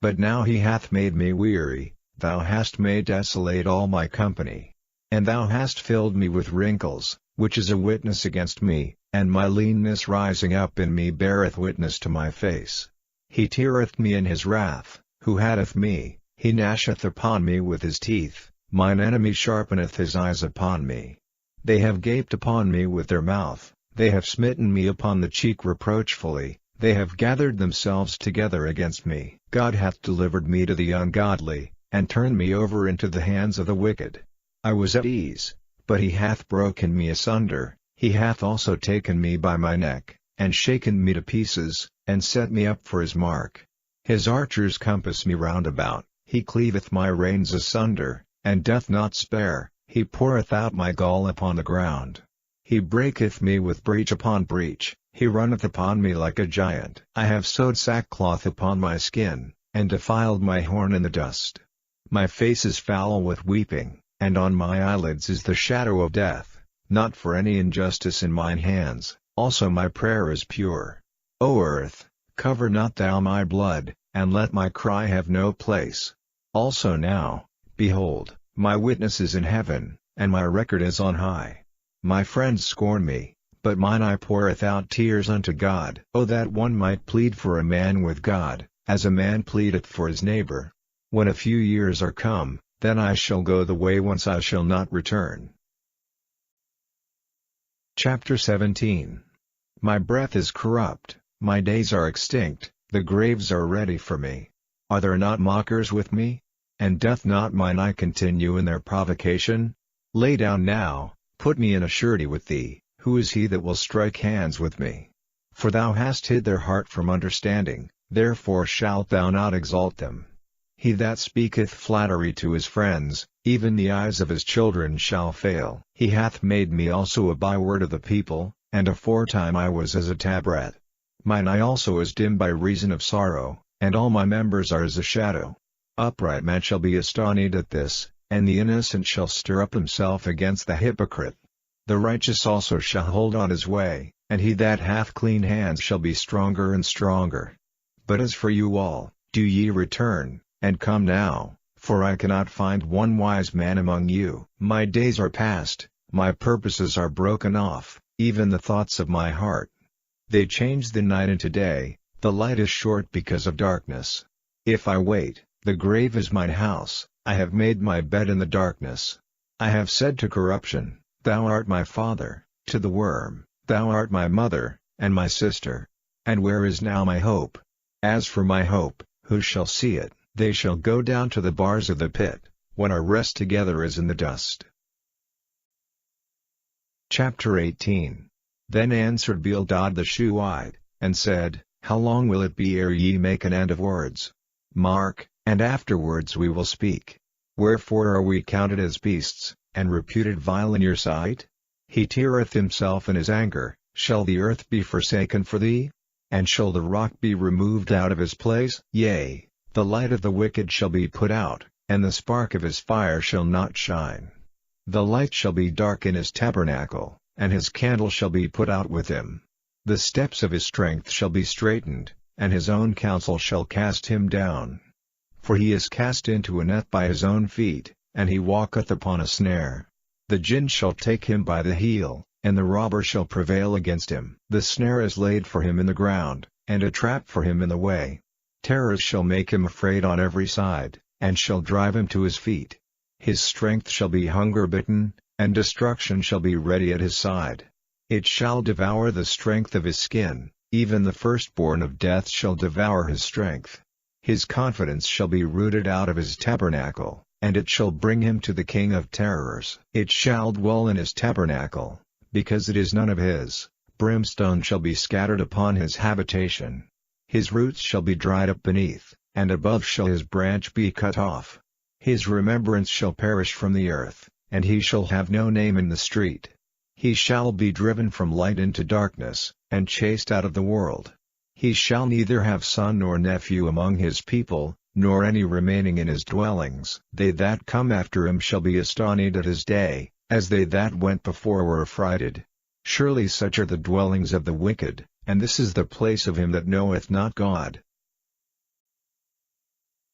But now he hath made me weary, thou hast made desolate all my company. And thou hast filled me with wrinkles, which is a witness against me, and my leanness rising up in me beareth witness to my face. He teareth me in his wrath, who hateth me, he gnasheth upon me with his teeth, mine enemy sharpeneth his eyes upon me. They have gaped upon me with their mouth, they have smitten me upon the cheek reproachfully, they have gathered themselves together against me. God hath delivered me to the ungodly, and turned me over into the hands of the wicked. I was at ease, but he hath broken me asunder, he hath also taken me by my neck, and shaken me to pieces, and set me up for his mark. His archers compass me round about, he cleaveth my reins asunder, and doth not spare, he poureth out my gall upon the ground. He breaketh me with breach upon breach, he runneth upon me like a giant. I have sewed sackcloth upon my skin, and defiled my horn in the dust. My face is foul with weeping, and on my eyelids is the shadow of death, not for any injustice in mine hands, also my prayer is pure. O earth, cover not thou my blood, and let my cry have no place. Also now, behold, my witness is in heaven, and my record is on high. My friends scorn me, but mine eye poureth out tears unto God. O that one might plead for a man with God, as a man pleadeth for his neighbor. When a few years are come, then I shall go the way whence I shall not return. Chapter 17. My breath is corrupt, my days are extinct, the graves are ready for me. Are there not mockers with me? And doth not mine eye continue in their provocation? Lay down now, put me in a surety with thee, who is he that will strike hands with me? For thou hast hid their heart from understanding, therefore shalt thou not exalt them. He that speaketh flattery to his friends, even the eyes of his children shall fail. He hath made me also a byword of the people, and aforetime I was as a tabret. Mine eye also is dim by reason of sorrow, and all my members are as a shadow. Upright man shall be astonished at this, and the innocent shall stir up himself against the hypocrite. The righteous also shall hold on his way, and he that hath clean hands shall be stronger and stronger. But as for you all, do ye return, and come now, for I cannot find one wise man among you. My days are past, my purposes are broken off, even the thoughts of my heart. They change the night into day, the light is short because of darkness. If I wait, the grave is mine house, I have made my bed in the darkness. I have said to corruption, Thou art my father, to the worm, Thou art my mother, and my sister. And where is now my hope? As for my hope, who shall see it? They shall go down to the bars of the pit, when our rest together is in the dust. Chapter 18. Then answered Bildad the Shuhite, and said, How long will it be ere ye make an end of words? Mark, and afterwards we will speak. Wherefore are we counted as beasts, and reputed vile in your sight? He teareth himself in his anger. Shall the earth be forsaken for thee? And shall the rock be removed out of his place? Yea, the light of the wicked shall be put out, and the spark of his fire shall not shine. The light shall be dark in his tabernacle, and his candle shall be put out with him. The steps of his strength shall be straitened, and his own counsel shall cast him down. For he is cast into a net by his own feet, and he walketh upon a snare. The gin shall take him by the heel, and the robber shall prevail against him. The snare is laid for him in the ground, and a trap for him in the way. Terrors shall make him afraid on every side, and shall drive him to his feet. His strength shall be hunger-bitten, and destruction shall be ready at his side. It shall devour the strength of his skin, even the firstborn of death shall devour his strength. His confidence shall be rooted out of his tabernacle, and it shall bring him to the king of terrors. It shall dwell in his tabernacle, because it is none of his. Brimstone shall be scattered upon his habitation. His roots shall be dried up beneath, and above shall his branch be cut off. His remembrance shall perish from the earth, and he shall have no name in the street. He shall be driven from light into darkness, and chased out of the world. He shall neither have son nor nephew among his people, nor any remaining in his dwellings. They that come after him shall be astonished at his day, as they that went before were affrighted. Surely such are the dwellings of the wicked, and this is the place of him that knoweth not God.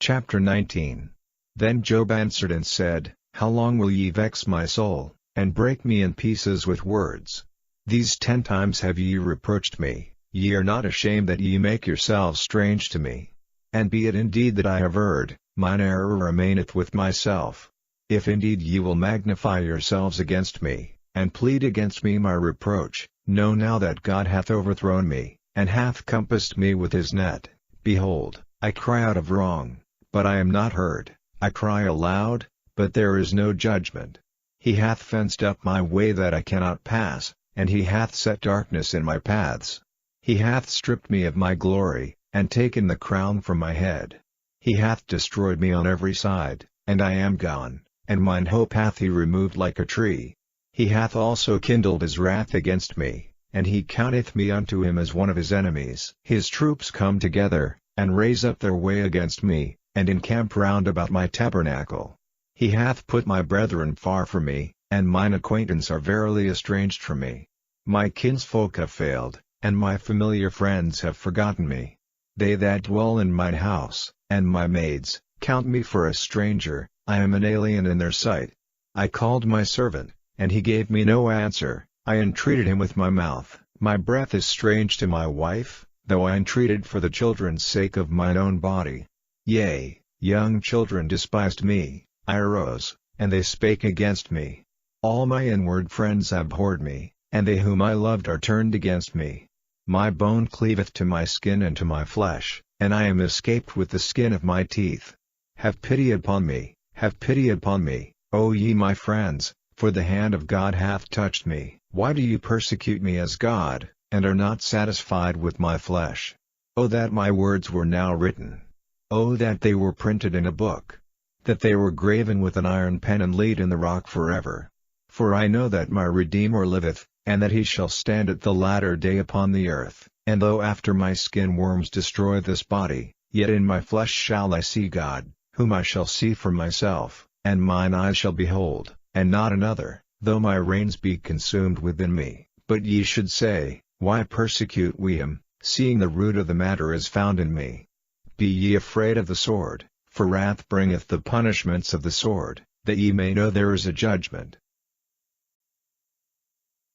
Chapter 19. Then Job answered and said, How long will ye vex my soul, and break me in pieces with words? These 10 times have ye reproached me. Ye are not ashamed that ye make yourselves strange to me. And be it indeed that I have erred, mine error remaineth with myself. If indeed ye will magnify yourselves against me, and plead against me my reproach, know now that God hath overthrown me, and hath compassed me with his net. Behold, I cry out of wrong, but I am not heard. I cry aloud, but there is no judgment. He hath fenced up my way that I cannot pass, and he hath set darkness in my paths. He hath stripped me of my glory, and taken the crown from my head. He hath destroyed me on every side, and I am gone, and mine hope hath he removed like a tree. He hath also kindled his wrath against me, and he counteth me unto him as one of his enemies. His troops come together, and raise up their way against me, and encamp round about my tabernacle. He hath put my brethren far from me, and mine acquaintance are verily estranged from me. My kinsfolk have failed, and my familiar friends have forgotten me. They that dwell in mine house, and my maids, count me for a stranger. I am an alien in their sight. I called my servant, and he gave me no answer. I entreated him with my mouth. My breath is strange to my wife, though I entreated for the children's sake of mine own body. Yea, young children despised me. I arose, and they spake against me. All my inward friends abhorred me, and they whom I loved are turned against me. My bone cleaveth to my skin and to my flesh, and I am escaped with the skin of my teeth. Have pity upon me, have pity upon me, O ye my friends, for the hand of God hath touched me. Why do you persecute me as God, and are not satisfied with my flesh? O that my words were now written! O that they were printed in a book! That they were graven with an iron pen and laid in the rock forever. For I know that my Redeemer liveth, and that he shall stand at the latter day upon the earth. And though after my skin worms destroy this body, yet in my flesh shall I see God, whom I shall see for myself, and mine eyes shall behold, and not another, though my reins be consumed within me. But ye should say, Why persecute we him, seeing the root of the matter is found in me? Be ye afraid of the sword, for wrath bringeth the punishments of the sword, that ye may know there is a judgment.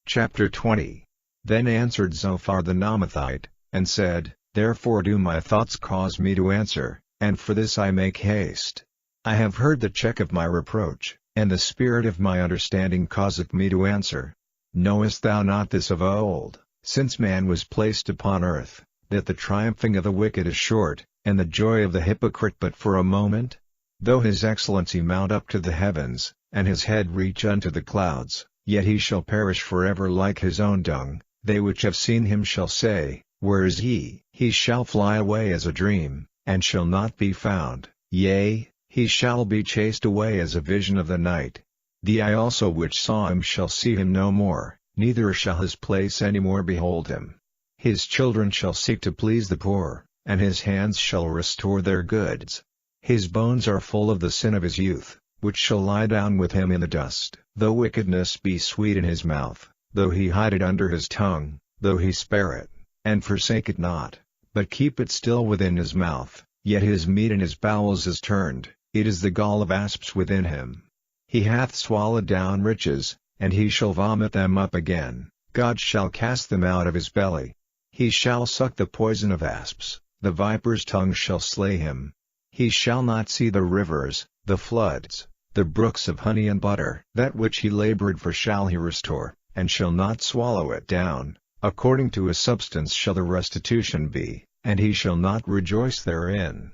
Chapter 20. Then answered Zophar the Naamathite, and said, Therefore do my thoughts cause me to answer, and for this I make haste. I have heard the check of my reproach, and the spirit of my understanding causeth me to answer. Knowest thou not this of old, since man was placed upon earth, that the triumphing of the wicked is short, and the joy of the hypocrite but for a moment? Though his excellency mount up to the heavens, and his head reach unto the clouds, yet he shall perish forever like his own dung. They which have seen him shall say, Where is he? He shall fly away as a dream, and shall not be found, yea, he shall be chased away as a vision of the night. The eye also which saw him shall see him no more, neither shall his place any more behold him. His children shall seek to please the poor, and his hands shall restore their goods. His bones are full of the sin of his youth, which shall lie down with him in the dust. Though wickedness be sweet in his mouth, though he hide it under his tongue, though he spare it, and forsake it not, but keep it still within his mouth, yet his meat in his bowels is turned, it is the gall of asps within him. He hath swallowed down riches, and he shall vomit them up again, God shall cast them out of his belly. He shall suck the poison of asps, the viper's tongue shall slay him. He shall not see the rivers, the floods, the brooks of honey and butter. That which he labored for shall he restore, and shall not swallow it down. According to his substance shall the restitution be, and he shall not rejoice therein.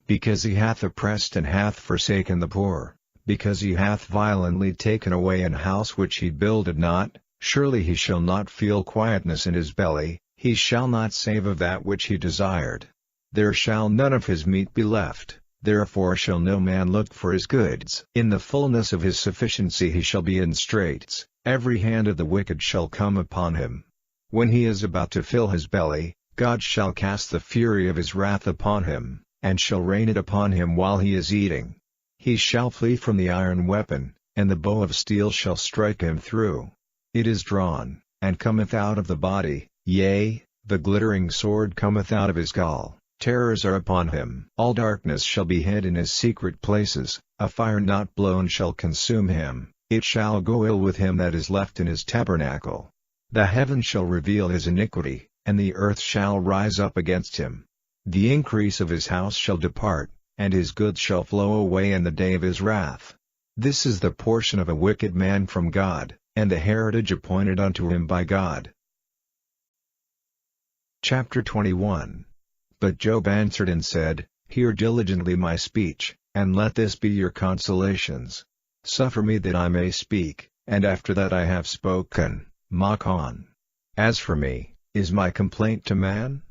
Because he hath oppressed and hath forsaken the poor, because he hath violently taken away an house which he builded not, surely he shall not feel quietness in his belly, he shall not save of that which he desired. There shall none of his meat be left, therefore shall no man look for his goods. In the fullness of his sufficiency he shall be in straits, every hand of the wicked shall come upon him. When he is about to fill his belly, God shall cast the fury of his wrath upon him, and shall rain it upon him while he is eating. He shall flee from the iron weapon, and the bow of steel shall strike him through. It is drawn, and cometh out of the body, yea, the glittering sword cometh out of his gall. Terrors are upon him. All darkness shall be hid in his secret places, a fire not blown shall consume him. It shall go ill with him that is left in his tabernacle. The heavens shall reveal his iniquity, and the earth shall rise up against him. The increase of his house shall depart, and his goods shall flow away in the day of his wrath. This is the portion of a wicked man from God, and the heritage appointed unto him by God. Chapter 21. But Job answered and said, Hear diligently my speech, and let this be your consolations. Suffer me that I may speak, and after that I have spoken, mock on. As for me, is my complaint to man?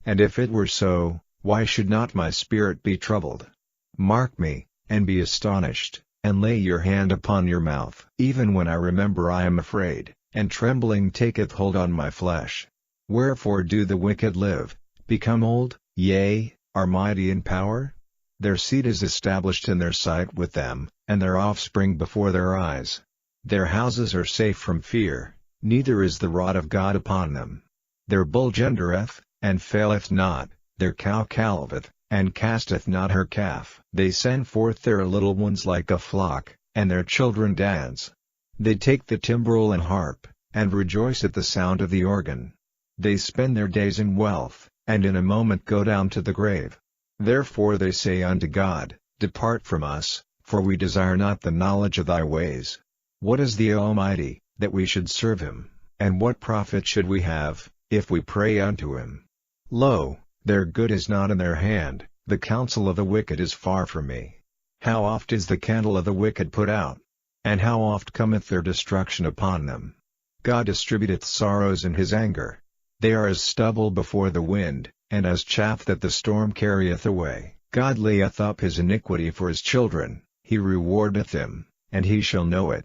And if it were so, why should not my spirit be troubled? Mark me, and be astonished, and lay your hand upon your mouth. Even when I remember I am afraid, and trembling taketh hold on my flesh. Wherefore do the wicked live, become old, yea, are mighty in power? Their seed is established in their sight with them, and their offspring before their eyes. Their houses are safe from fear, neither is the rod of God upon them. Their bull gendereth, and faileth not, their cow calveth, and casteth not her calf. They send forth their little ones like a flock, and their children dance. They take the timbrel and harp, and rejoice at the sound of the organ. They spend their days in wealth, and in a moment go down to the grave. Therefore they say unto God, Depart from us, for we desire not the knowledge of thy ways. What is the Almighty, that we should serve him, and what profit should we have, if we pray unto him? Lo, their good is not in their hand, the counsel of the wicked is far from me. How oft is the candle of the wicked put out? And how oft cometh their destruction upon them? God distributeth sorrows in his anger. They are as stubble before the wind, and as chaff that the storm carrieth away. God layeth up his iniquity for his children, he rewardeth him, and he shall know it.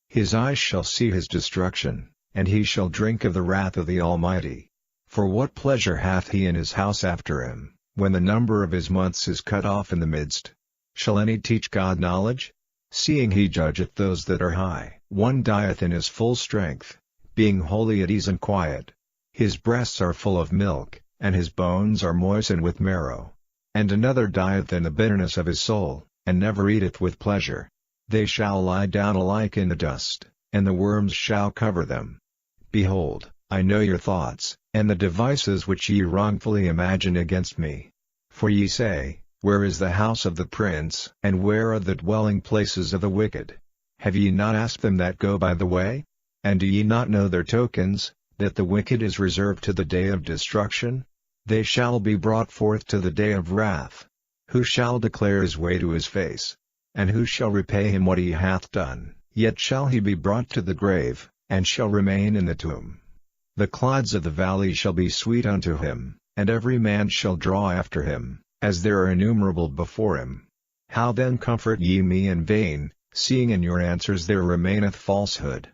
His eyes shall see his destruction, and he shall drink of the wrath of the Almighty. For what pleasure hath he in his house after him, when the number of his months is cut off in the midst? Shall any teach God knowledge? Seeing he judgeth those that are high. One dieth in his full strength, being wholly at ease and quiet. His breasts are full of milk, and his bones are moistened with marrow. And another dieth in the bitterness of his soul, and never eateth with pleasure. They shall lie down alike in the dust, and the worms shall cover them. Behold, I know your thoughts, and the devices which ye wrongfully imagine against me. For ye say, Where is the house of the prince? And where are the dwelling places of the wicked? Have ye not asked them that go by the way? And do ye not know their tokens, that the wicked is reserved to the day of destruction? They shall be brought forth to the day of wrath. Who shall declare his way to his face? And who shall repay him what he hath done? Yet shall he be brought to the grave, and shall remain in the tomb. The clods of the valley shall be sweet unto him, and every man shall draw after him, as there are innumerable before him. How then comfort ye me in vain, seeing in your answers there remaineth falsehood?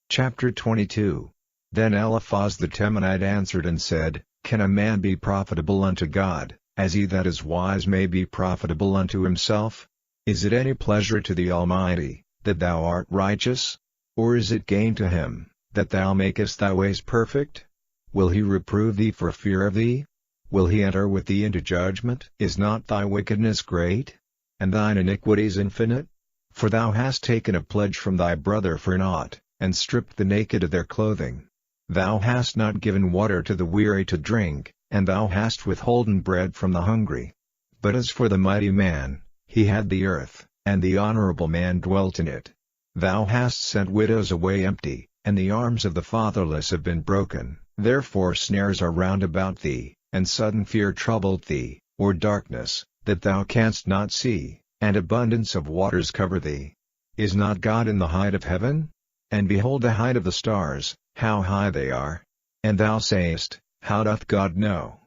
Chapter 22. Then Eliphaz the Temanite answered and said, Can a man be profitable unto God, as he that is wise may be profitable unto himself? Is it any pleasure to the Almighty, that thou art righteous? Or is it gain to him, that thou makest thy ways perfect? Will he reprove thee for fear of thee? Will he enter with thee into judgment? Is not thy wickedness great? And thine iniquities infinite? For thou hast taken a pledge from thy brother for naught, and stripped the naked of their clothing. Thou hast not given water to the weary to drink, and thou hast withholden bread from the hungry. But as for the mighty man, he had the earth, and the honorable man dwelt in it. Thou hast sent widows away empty, and the arms of the fatherless have been broken. Therefore snares are round about thee, and sudden fear troubled thee, or darkness, that thou canst not see, and abundance of waters cover thee. Is not God in the height of heaven? And behold the height of the stars, how high they are. And thou sayest, How doth God know?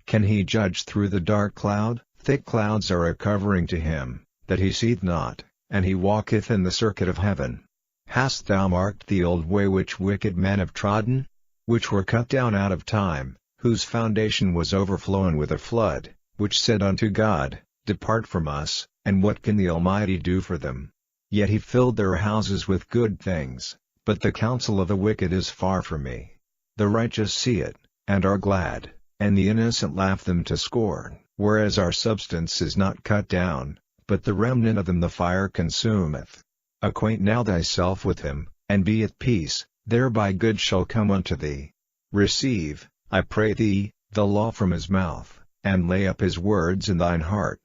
Can he judge through the dark cloud? Thick clouds are a covering to him, that he seeth not, and he walketh in the circuit of heaven. Hast thou marked the old way which wicked men have trodden? Which were cut down out of time, whose foundation was overflown with a flood, which said unto God, Depart from us, and what can the Almighty do for them? Yet he filled their houses with good things, but the counsel of the wicked is far from me. The righteous see it, and are glad, and the innocent laugh them to scorn. Whereas our substance is not cut down, but the remnant of them the fire consumeth. Acquaint now thyself with him, and be at peace, thereby good shall come unto thee. Receive, I pray thee, the law from his mouth, and lay up his words in thine heart.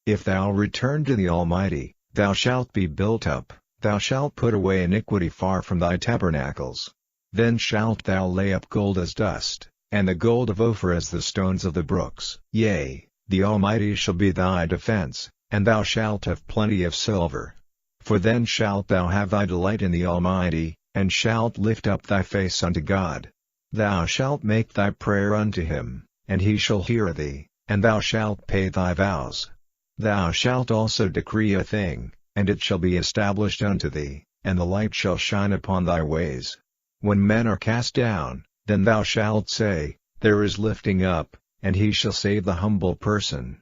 If thou return to the Almighty, thou shalt be built up, thou shalt put away iniquity far from thy tabernacles. Then shalt thou lay up gold as dust, and the gold of Ophir as the stones of the brooks. Yea, the Almighty shall be thy defense, and thou shalt have plenty of silver. For then shalt thou have thy delight in the Almighty, and shalt lift up thy face unto God. Thou shalt make thy prayer unto him, and he shall hear thee, and thou shalt pay thy vows. Thou shalt also decree a thing, and it shall be established unto thee, and the light shall shine upon thy ways. When men are cast down, then thou shalt say, There is lifting up, and he shall save the humble person.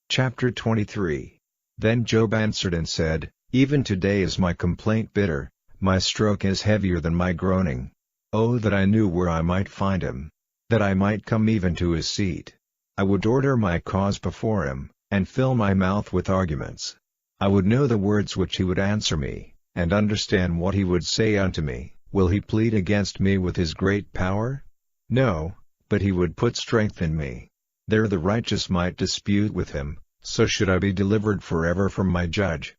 Chapter 23. Then Job answered and said, Even today is my complaint bitter, my stroke is heavier than my groaning. Oh, that I knew where I might find him, that I might come even to his seat. I would order my cause before him, and fill my mouth with arguments. I would know the words which he would answer me, and understand what he would say unto me. Will he plead against me with his great power? No, but he would put strength in me. There the righteous might dispute with him, so should I be delivered forever from my judge.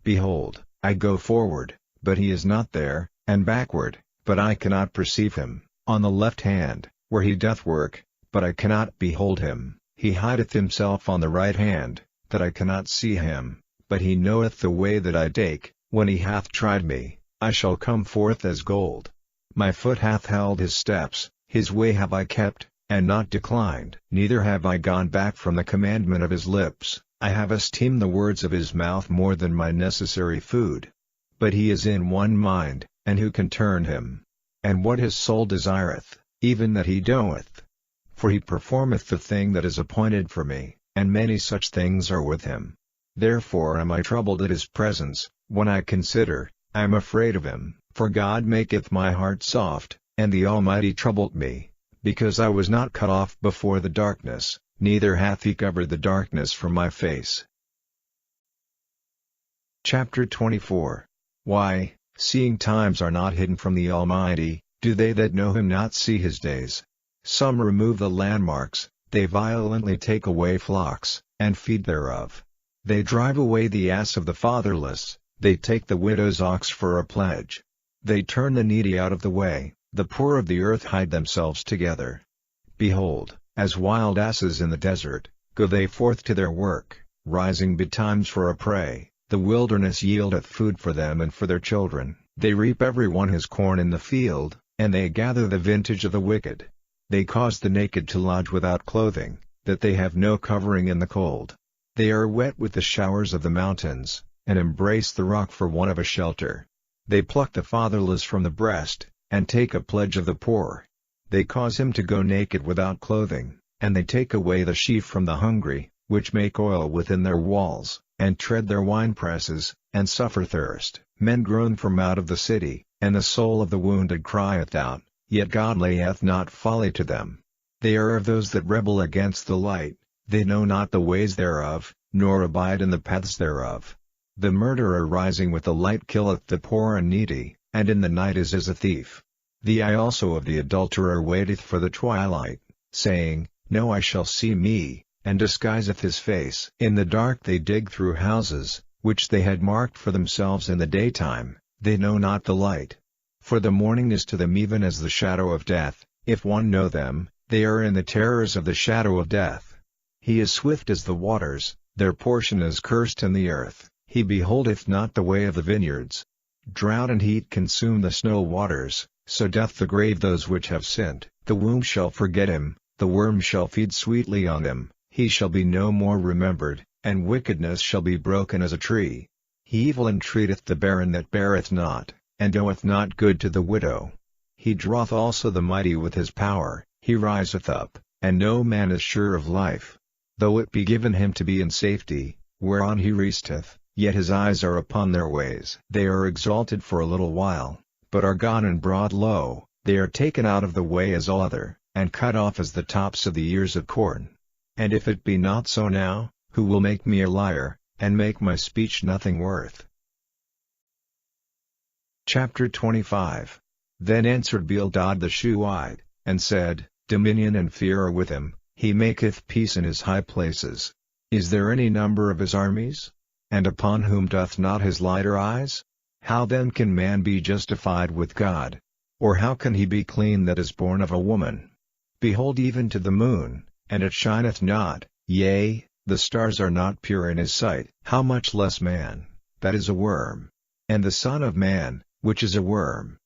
Behold, I go forward, but he is not there, and backward, but I cannot perceive him, on the left hand, where he doth work, but I cannot behold him. He hideth himself on the right hand, that I cannot see him, but he knoweth the way that I take. When he hath tried me, I shall come forth as gold. My foot hath held his steps, his way have I kept, and not declined. Neither have I gone back from the commandment of his lips. I have esteemed the words of his mouth more than my necessary food. But he is in one mind, and who can turn him? And what his soul desireth, even that he doeth. for he performeth the thing that is appointed for me, and many such things are with him. Therefore am I troubled at his presence. When I consider, I am afraid of him. For God maketh my heart soft, and the Almighty troubled me, because I was not cut off before the darkness, neither hath he covered the darkness from my face. Chapter 24. Why, seeing times are not hidden from the Almighty, do they that know him not see his days? Some remove the landmarks, they violently take away flocks, and feed thereof. They drive away the ass of the fatherless, they take the widow's ox for a pledge. They turn the needy out of the way, the poor of the earth hide themselves together. Behold, as wild asses in the desert, go they forth to their work, rising betimes for a prey. The wilderness yieldeth food for them and for their children. They reap every one his corn in the field, and they gather the vintage of the wicked. They cause the naked to lodge without clothing, that they have no covering in the cold. They are wet with the showers of the mountains, and embrace the rock for want of a shelter. They pluck the fatherless from the breast, and take a pledge of the poor. They cause him to go naked without clothing, and they take away the sheaf from the hungry, which make oil within their walls, and tread their winepresses, and suffer thirst. Men groan from out of the city, and the soul of the wounded crieth out, yet God layeth not folly to them. They are of those that rebel against the light, they know not the ways thereof, nor abide in the paths thereof. The murderer rising with the light killeth the poor and needy, and in the night is as a thief. The eye also of the adulterer waiteth for the twilight, saying, No eye shall see me, and disguiseth his face. In the dark they dig through houses, which they had marked for themselves in the daytime, they know not the light. For the morning is to them even as the shadow of death, if one know them, they are in the terrors of the shadow of death. He is swift as the waters, their portion is cursed in the earth, he beholdeth not the way of the vineyards. Drought and heat consume the snow waters, so doth the grave those which have sinned. The womb shall forget him, the worm shall feed sweetly on him. He shall be no more remembered, and wickedness shall be broken as a tree. He evil entreateth the barren that beareth not, and doeth not good to the widow. He draweth also the mighty with his power, he riseth up, and no man is sure of life. Though it be given him to be in safety, whereon he resteth, yet his eyes are upon their ways. They are exalted for a little while, but are gone and brought low. They are taken out of the way as all other, and cut off as the tops of the ears of corn. And if it be not so now, who will make me a liar, and make my speech nothing worth? Chapter 25. Then answered Bildad the Shuhite, and said, Dominion and fear are with him, he maketh peace in his high places. Is there any number of his armies? And upon whom doth not his light arise? How then can man be justified with God? Or how can he be clean that is born of a woman? Behold even to the moon, and it shineth not, yea, the stars are not pure in his sight. How much less man, that is a worm? And the Son of Man, which is a worm?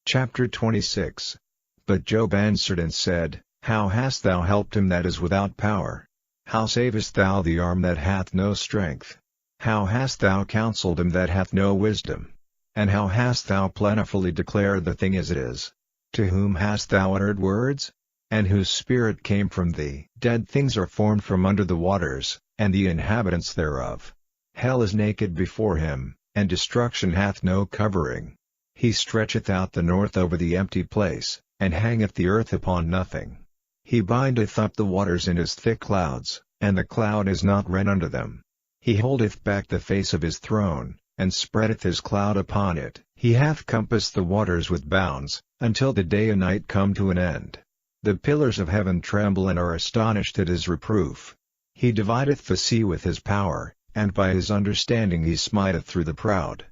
Chapter 26. But Job answered and said, How hast thou helped him that is without power? How savest thou the arm that hath no strength? How hast thou counselled him that hath no wisdom? And how hast thou plentifully declared the thing as it is? To whom hast thou uttered words? And whose spirit came from thee? Dead things are formed from under the waters, and the inhabitants thereof. Hell is naked before him, and destruction hath no covering. He stretcheth out the north over the empty place, and hangeth the earth upon nothing. He bindeth up the waters in his thick clouds, and the cloud is not rent under them. He holdeth back the face of his throne, and spreadeth his cloud upon it. He hath compassed the waters with bounds, until the day and night come to an end. The pillars of heaven tremble and are astonished at his reproof. He divideth the sea with his power, and by his understanding he smiteth through the proud.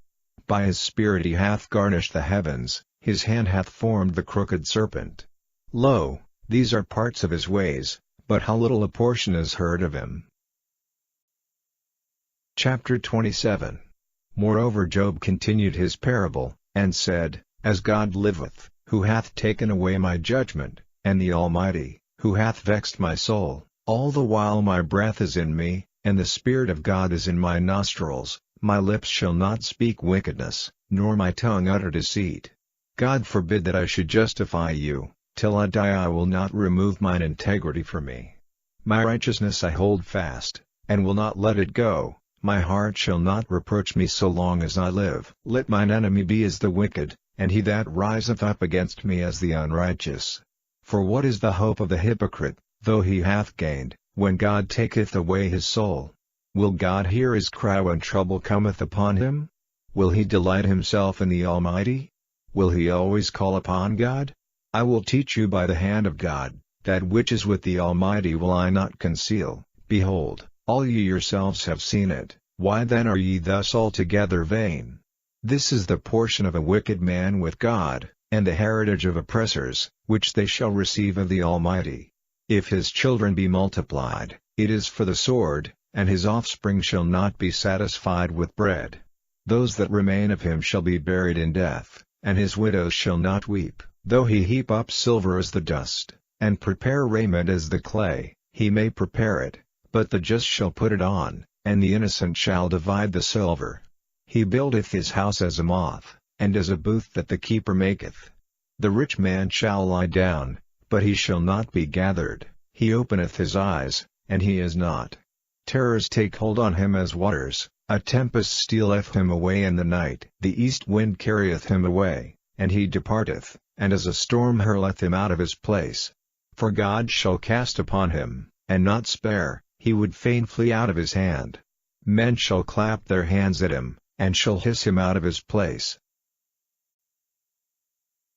By his spirit he hath garnished the heavens, his hand hath formed the crooked serpent. Lo, these are parts of his ways, but how little a portion is heard of him. Chapter 27. Moreover Job continued his parable, and said, As God liveth, who hath taken away my judgment, and the Almighty, who hath vexed my soul, all the while my breath is in me, and the Spirit of God is in my nostrils, my lips shall not speak wickedness, nor my tongue utter deceit. God forbid that I should justify you, Till I die I will not remove mine integrity from me. My righteousness I hold fast, and will not let it go. My heart shall not reproach me so long as I live. Let mine enemy be as the wicked, and he that riseth up against me as the unrighteous. For what is the hope of the hypocrite, though he hath gained, when God taketh away his soul? Will God hear his cry when trouble cometh upon him? Will he delight himself in the Almighty? Will he always call upon God? I will teach you by the hand of God, that which is with the Almighty will I not conceal. Behold, all ye yourselves have seen it, why then are ye thus altogether vain? This is the portion of a wicked man with God, and the heritage of oppressors, which they shall receive of the Almighty. If his children be multiplied, it is for the sword, and his offspring shall not be satisfied with bread. Those that remain of him shall be buried in death, and his widows shall not weep. Though he heap up silver as the dust, and prepare raiment as the clay, he may prepare it, but the just shall put it on, and the innocent shall divide the silver. He buildeth his house as a moth, and as a booth that the keeper maketh. The rich man shall lie down, but he shall not be gathered. He openeth his eyes, and he is not. Terrors take hold on him as waters, a tempest stealeth him away in the night. The east wind carrieth him away, and he departeth, and as a storm hurleth him out of his place. For God shall cast upon him, and not spare, he would fain flee out of his hand. Men shall clap their hands at him, and shall hiss him out of his place.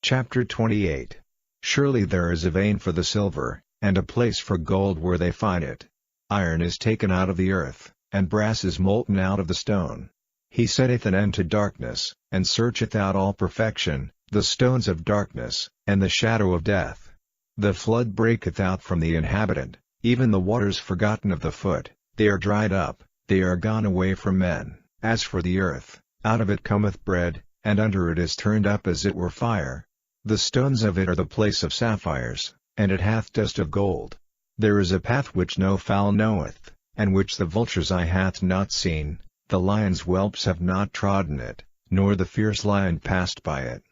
Chapter 28. Surely there is a vein for the silver, and a place for gold where they find it. Iron is taken out of the earth, and brass is molten out of the stone. He setteth an end to darkness, and searcheth out all perfection, the stones of darkness, and the shadow of death. The flood breaketh out from the inhabitant, even the waters forgotten of the foot, they are dried up, they are gone away from men. As for the earth, out of it cometh bread, and under it is turned up as it were fire. The stones of it are the place of sapphires, and it hath dust of gold. There is a path which no fowl knoweth, and which the vulture's eye hath not seen, the lion's whelps have not trodden it, nor the fierce lion passed by it.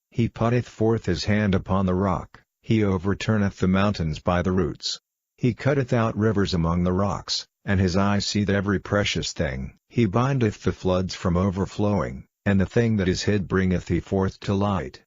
He putteth forth his hand upon the rock, he overturneth the mountains by the roots. He cutteth out rivers among the rocks, and his eye seeth every precious thing. He bindeth the floods from overflowing, and the thing that is hid bringeth he forth to light.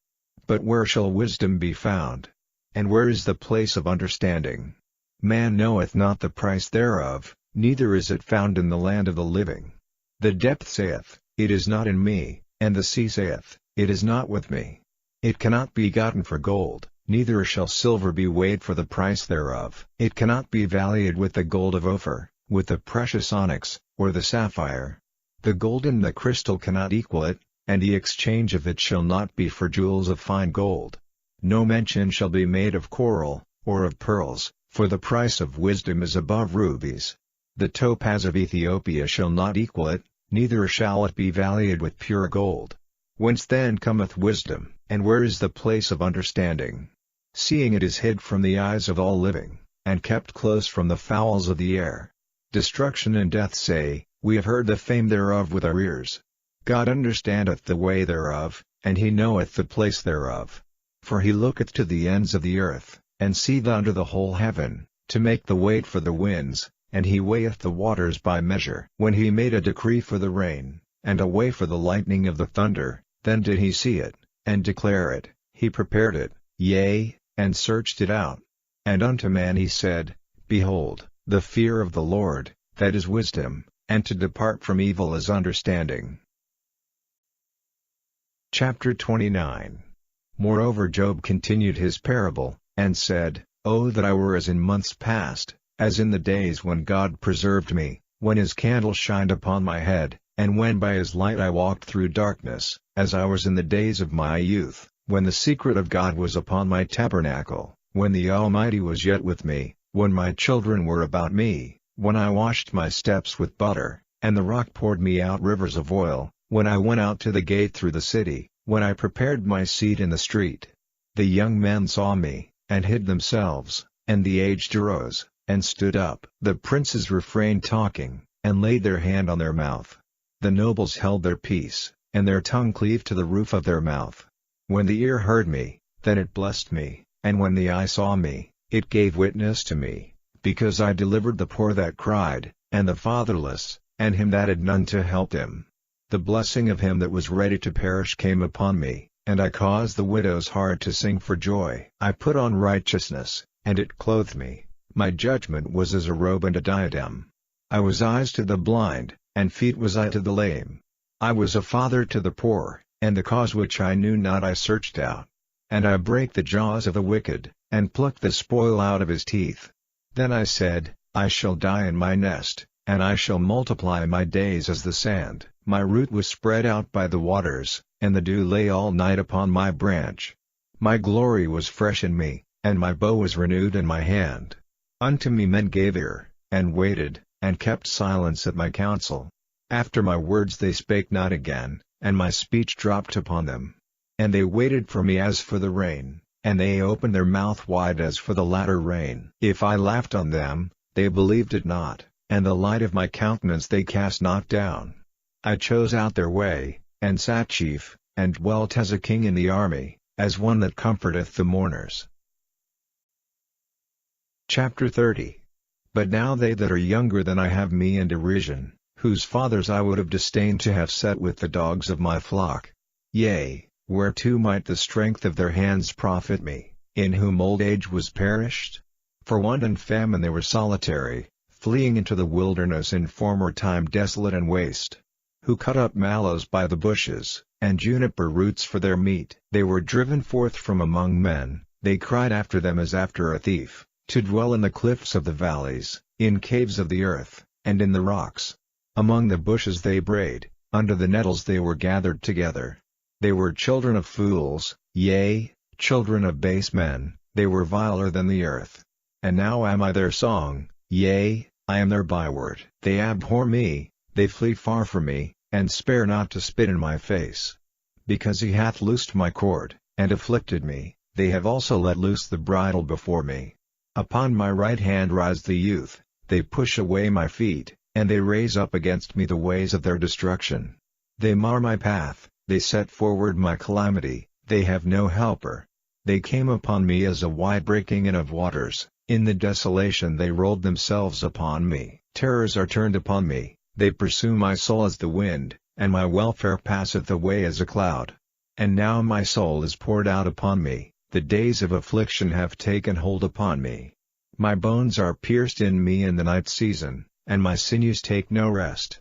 But where shall wisdom be found? And where is the place of understanding? Man knoweth not the price thereof, neither is it found in the land of the living. The depth saith, it is not in me, and the sea saith, it is not with me. It cannot be gotten for gold, neither shall silver be weighed for the price thereof. It cannot be valued with the gold of Ophir, with the precious onyx, or the sapphire. The gold and the crystal cannot equal it, and the exchange of it shall not be for jewels of fine gold. No mention shall be made of coral, or of pearls, for the price of wisdom is above rubies. The topaz of Ethiopia shall not equal it, neither shall it be valued with pure gold. Whence then cometh wisdom, and where is the place of understanding? Seeing it is hid from the eyes of all living, and kept close from the fowls of the air. Destruction and death say, we have heard the fame thereof with our ears. God understandeth the way thereof, and he knoweth the place thereof. For he looketh to the ends of the earth, and seeth under the whole heaven, to make the weight for the winds, and he weigheth the waters by measure. When he made a decree for the rain, and a way for the lightning of the thunder, then did he see it, and declare it, he prepared it, yea, and searched it out. And unto man he said, Behold, the fear of the Lord, that is wisdom, and to depart from evil is understanding. Chapter 29. Moreover Job continued his parable, and said, O that I were as in months past, as in the days when God preserved me, when his candle shined upon my head, and when by his light I walked through darkness, as I was in the days of my youth, when the secret of God was upon my tabernacle, when the Almighty was yet with me, when my children were about me, when I washed my steps with butter, and the rock poured me out rivers of oil, when I went out to the gate through the city, when I prepared my seat in the street. The young men saw me, and hid themselves, and the aged arose, and stood up. The princes refrained talking, and laid their hand on their mouth. The nobles held their peace, and their tongue cleaved to the roof of their mouth. When the ear heard me, then it blessed me, and when the eye saw me, it gave witness to me, because I delivered the poor that cried, and the fatherless, and him that had none to help him. The blessing of him that was ready to perish came upon me, and I caused the widow's heart to sing for joy. I put on righteousness, and it clothed me, my judgment was as a robe and a diadem. I was eyes to the blind, and feet was I to the lame. I was a father to the poor, and the cause which I knew not I searched out. And I brake the jaws of the wicked, and plucked the spoil out of his teeth. Then I said, I shall die in my nest, and I shall multiply my days as the sand. My root was spread out by the waters, and the dew lay all night upon my branch. My glory was fresh in me, and my bow was renewed in my hand. Unto me men gave ear, and waited, and kept silence at my counsel. After my words they spake not again, and my speech dropped upon them. And they waited for me as for the rain, and they opened their mouth wide as for the latter rain. If I laughed on them, they believed it not, and the light of my countenance they cast not down. I chose out their way, and sat chief, and dwelt as a king in the army, as one that comforteth the mourners. Chapter 30. But now they that are younger than I have me in derision, whose fathers I would have disdained to have set with the dogs of my flock. Yea, whereto might the strength of their hands profit me, in whom old age was perished? For want and famine they were solitary, fleeing into the wilderness in former time desolate and waste. Who cut up mallows by the bushes, and juniper roots for their meat. They were driven forth from among men, they cried after them as after a thief, to dwell in the cliffs of the valleys, in caves of the earth, and in the rocks. Among the bushes they brayed, under the nettles they were gathered together. They were children of fools, yea, children of base men, they were viler than the earth. And now am I their song, yea, I am their byword. They abhor me, they flee far from me, and spare not to spit in my face. Because he hath loosed my cord, and afflicted me, they have also let loose the bridle before me. Upon my right hand rise the youth, they push away my feet, and they raise up against me the ways of their destruction. They mar my path, they set forward my calamity, they have no helper. They came upon me as a wide breaking in of waters, in the desolation they rolled themselves upon me. Terrors are turned upon me, they pursue my soul as the wind, and my welfare passeth away as a cloud. And now my soul is poured out upon me, the days of affliction have taken hold upon me. My bones are pierced in me in the night season, and my sinews take no rest.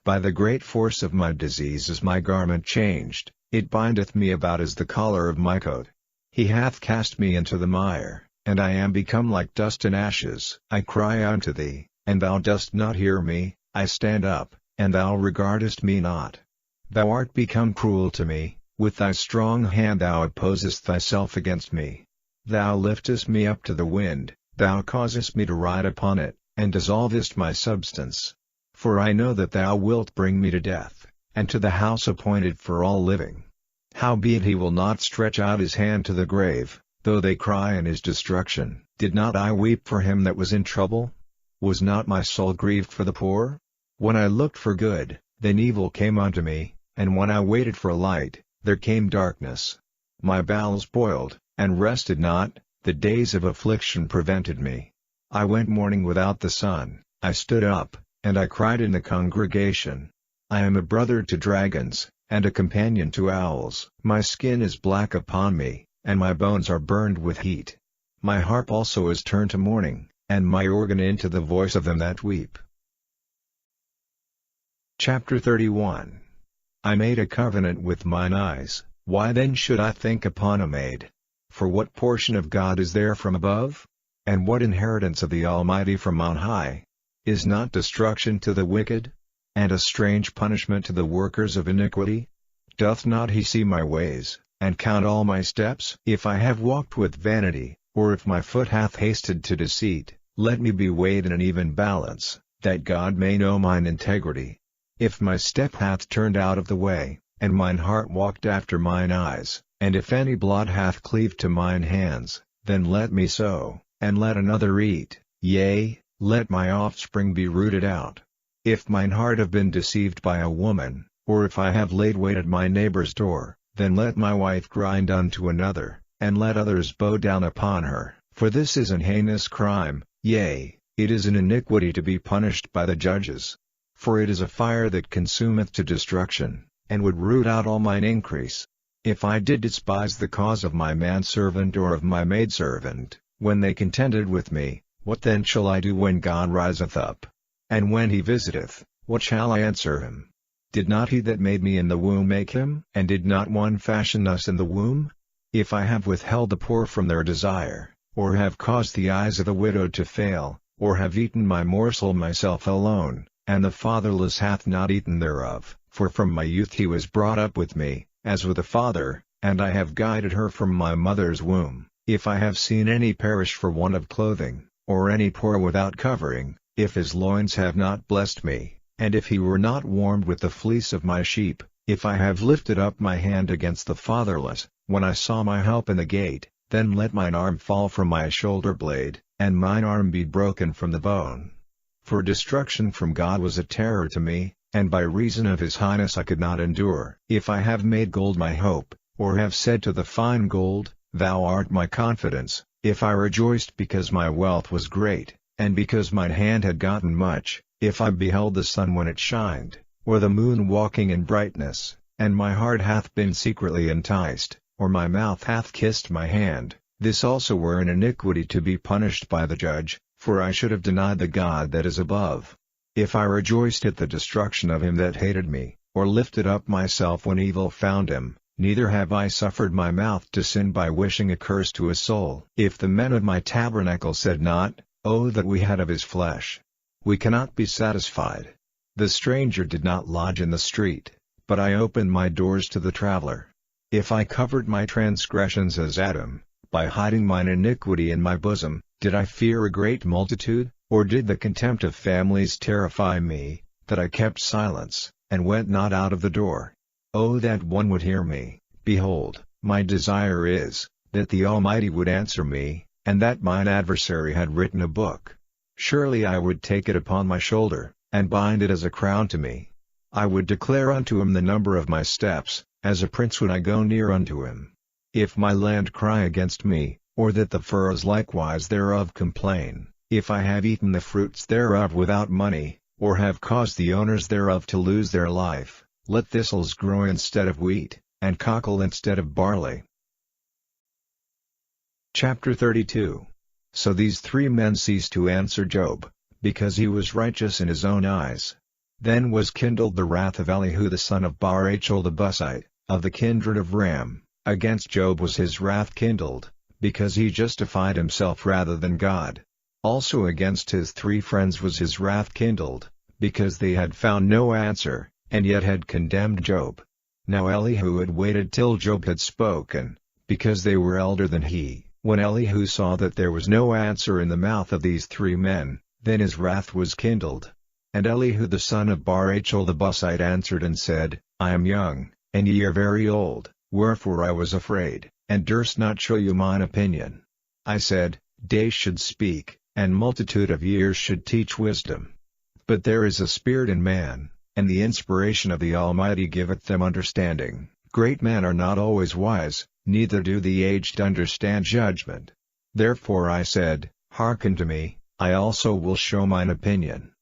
By the great force of my disease is my garment changed, it bindeth me about as the collar of my coat. He hath cast me into the mire, and I am become like dust and ashes. I cry unto thee, and thou dost not hear me, I stand up, and thou regardest me not. Thou art become cruel to me, with thy strong hand thou opposest thyself against me. Thou liftest me up to the wind, thou causest me to ride upon it, and dissolvest my substance. For I know that thou wilt bring me to death, and to the house appointed for all living. Howbeit he will not stretch out his hand to the grave, though they cry in his destruction. Did not I weep for him that was in trouble? Was not my soul grieved for the poor? When I looked for good, then evil came unto me, and when I waited for light, there came darkness. My bowels boiled, and rested not, the days of affliction prevented me. I went mourning without the sun, I stood up, and I cried in the congregation. I am a brother to dragons, and a companion to owls. My skin is black upon me, and my bones are burned with heat. My harp also is turned to mourning, and my organ into the voice of them that weep. Chapter 31. I made a covenant with mine eyes, why then should I think upon a maid? For what portion of God is there from above? And what inheritance of the Almighty from on high? Is not destruction to the wicked? And a strange punishment to the workers of iniquity? Doth not he see my ways, and count all my steps? If I have walked with vanity, or if my foot hath hasted to deceit, let me be weighed in an even balance, that God may know mine integrity. If my step hath turned out of the way, and mine heart walked after mine eyes, and if any blood hath cleaved to mine hands, then let me sow, and let another eat, yea, let my offspring be rooted out. If mine heart have been deceived by a woman, or if I have laid wait at my neighbor's door, then let my wife grind unto another, and let others bow down upon her. For this is an heinous crime, yea, it is an iniquity to be punished by the judges. For it is a fire that consumeth to destruction, and would root out all mine increase. If I did despise the cause of my manservant or of my maidservant, when they contended with me, what then shall I do when God riseth up? And when he visiteth, what shall I answer him? Did not he that made me in the womb make him? And did not one fashion us in the womb? If I have withheld the poor from their desire, or have caused the eyes of the widow to fail, or have eaten my morsel myself alone, and the fatherless hath not eaten thereof, for from my youth he was brought up with me, as with a father, and I have guided her from my mother's womb. If I have seen any perish for want of clothing, or any poor without covering, if his loins have not blessed me, and if he were not warmed with the fleece of my sheep, if I have lifted up my hand against the fatherless, when I saw my help in the gate, then let mine arm fall from my shoulder blade, and mine arm be broken from the bone. For destruction from God was a terror to me, and by reason of his highness I could not endure. If I have made gold my hope, or have said to the fine gold, Thou art my confidence, if I rejoiced because my wealth was great, and because mine hand had gotten much, if I beheld the sun when it shined, or the moon walking in brightness, and my heart hath been secretly enticed, or my mouth hath kissed my hand, this also were an iniquity to be punished by the judge, for I should have denied the God that is above. If I rejoiced at the destruction of him that hated me, or lifted up myself when evil found him, neither have I suffered my mouth to sin by wishing a curse to a soul. If the men of my tabernacle said not, Oh that we had of his flesh! We cannot be satisfied. The stranger did not lodge in the street, but I opened my doors to the traveler. If I covered my transgressions as Adam, by hiding mine iniquity in my bosom, did I fear a great multitude, or did the contempt of families terrify me, that I kept silence, and went not out of the door? Oh that one would hear me! Behold, my desire is, that the Almighty would answer me, and that mine adversary had written a book. Surely I would take it upon my shoulder, and bind it as a crown to me. I would declare unto him the number of my steps, as a prince would I go near unto him. If my land cry against me, or that the furrows likewise thereof complain, if I have eaten the fruits thereof without money, or have caused the owners thereof to lose their life, let thistles grow instead of wheat, and cockle instead of barley. Chapter 32. So these 3 men ceased to answer Job, because he was righteous in his own eyes. Then was kindled the wrath of Elihu the son of Barachel the Buzite, of the kindred of Ram. Against Job was his wrath kindled, because he justified himself rather than God. Also against his 3 friends was his wrath kindled, because they had found no answer, and yet had condemned Job. Now Elihu had waited till Job had spoken, because they were elder than he. When Elihu saw that there was no answer in the mouth of these 3 men, then his wrath was kindled. And Elihu the son of Barachel the Buzite answered and said, I am young, and ye are very old, wherefore I was afraid, and durst not show you mine opinion. I said, Days should speak, and multitude of years should teach wisdom. But there is a spirit in man, and the inspiration of the Almighty giveth them understanding. Great men are not always wise, neither do the aged understand judgment. Therefore I said, Hearken to me, I also will show mine opinion.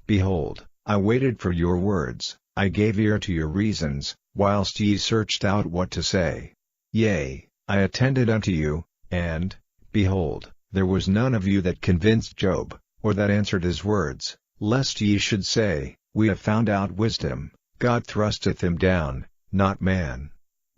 Behold, I waited for your words, I gave ear to your reasons, whilst ye searched out what to say. Yea, I attended unto you, and, behold, there was none of you that convinced Job, or that answered his words, lest ye should say, We have found out wisdom, God thrusteth him down, not man.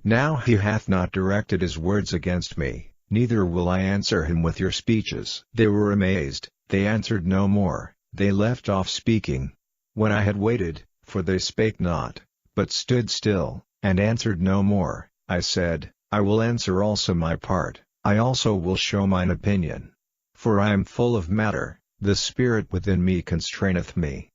Now he hath not directed his words against me, neither will I answer him with your speeches. They were amazed, they answered no more, they left off speaking. When I had waited, for they spake not, but stood still, and answered no more, I said, I will answer also my part, I also will show mine opinion. For I am full of matter, the spirit within me constraineth me.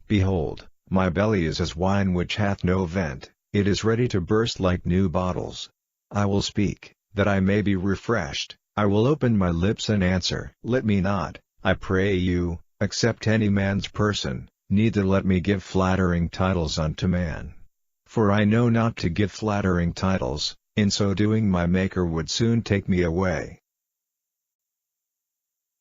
Behold, my belly is as wine which hath no vent, it is ready to burst like new bottles. I will speak, that I may be refreshed, I will open my lips and answer. Let me not, I pray you, accept any man's person, neither let me give flattering titles unto man. For I know not to give flattering titles, In so doing my Maker would soon take me away.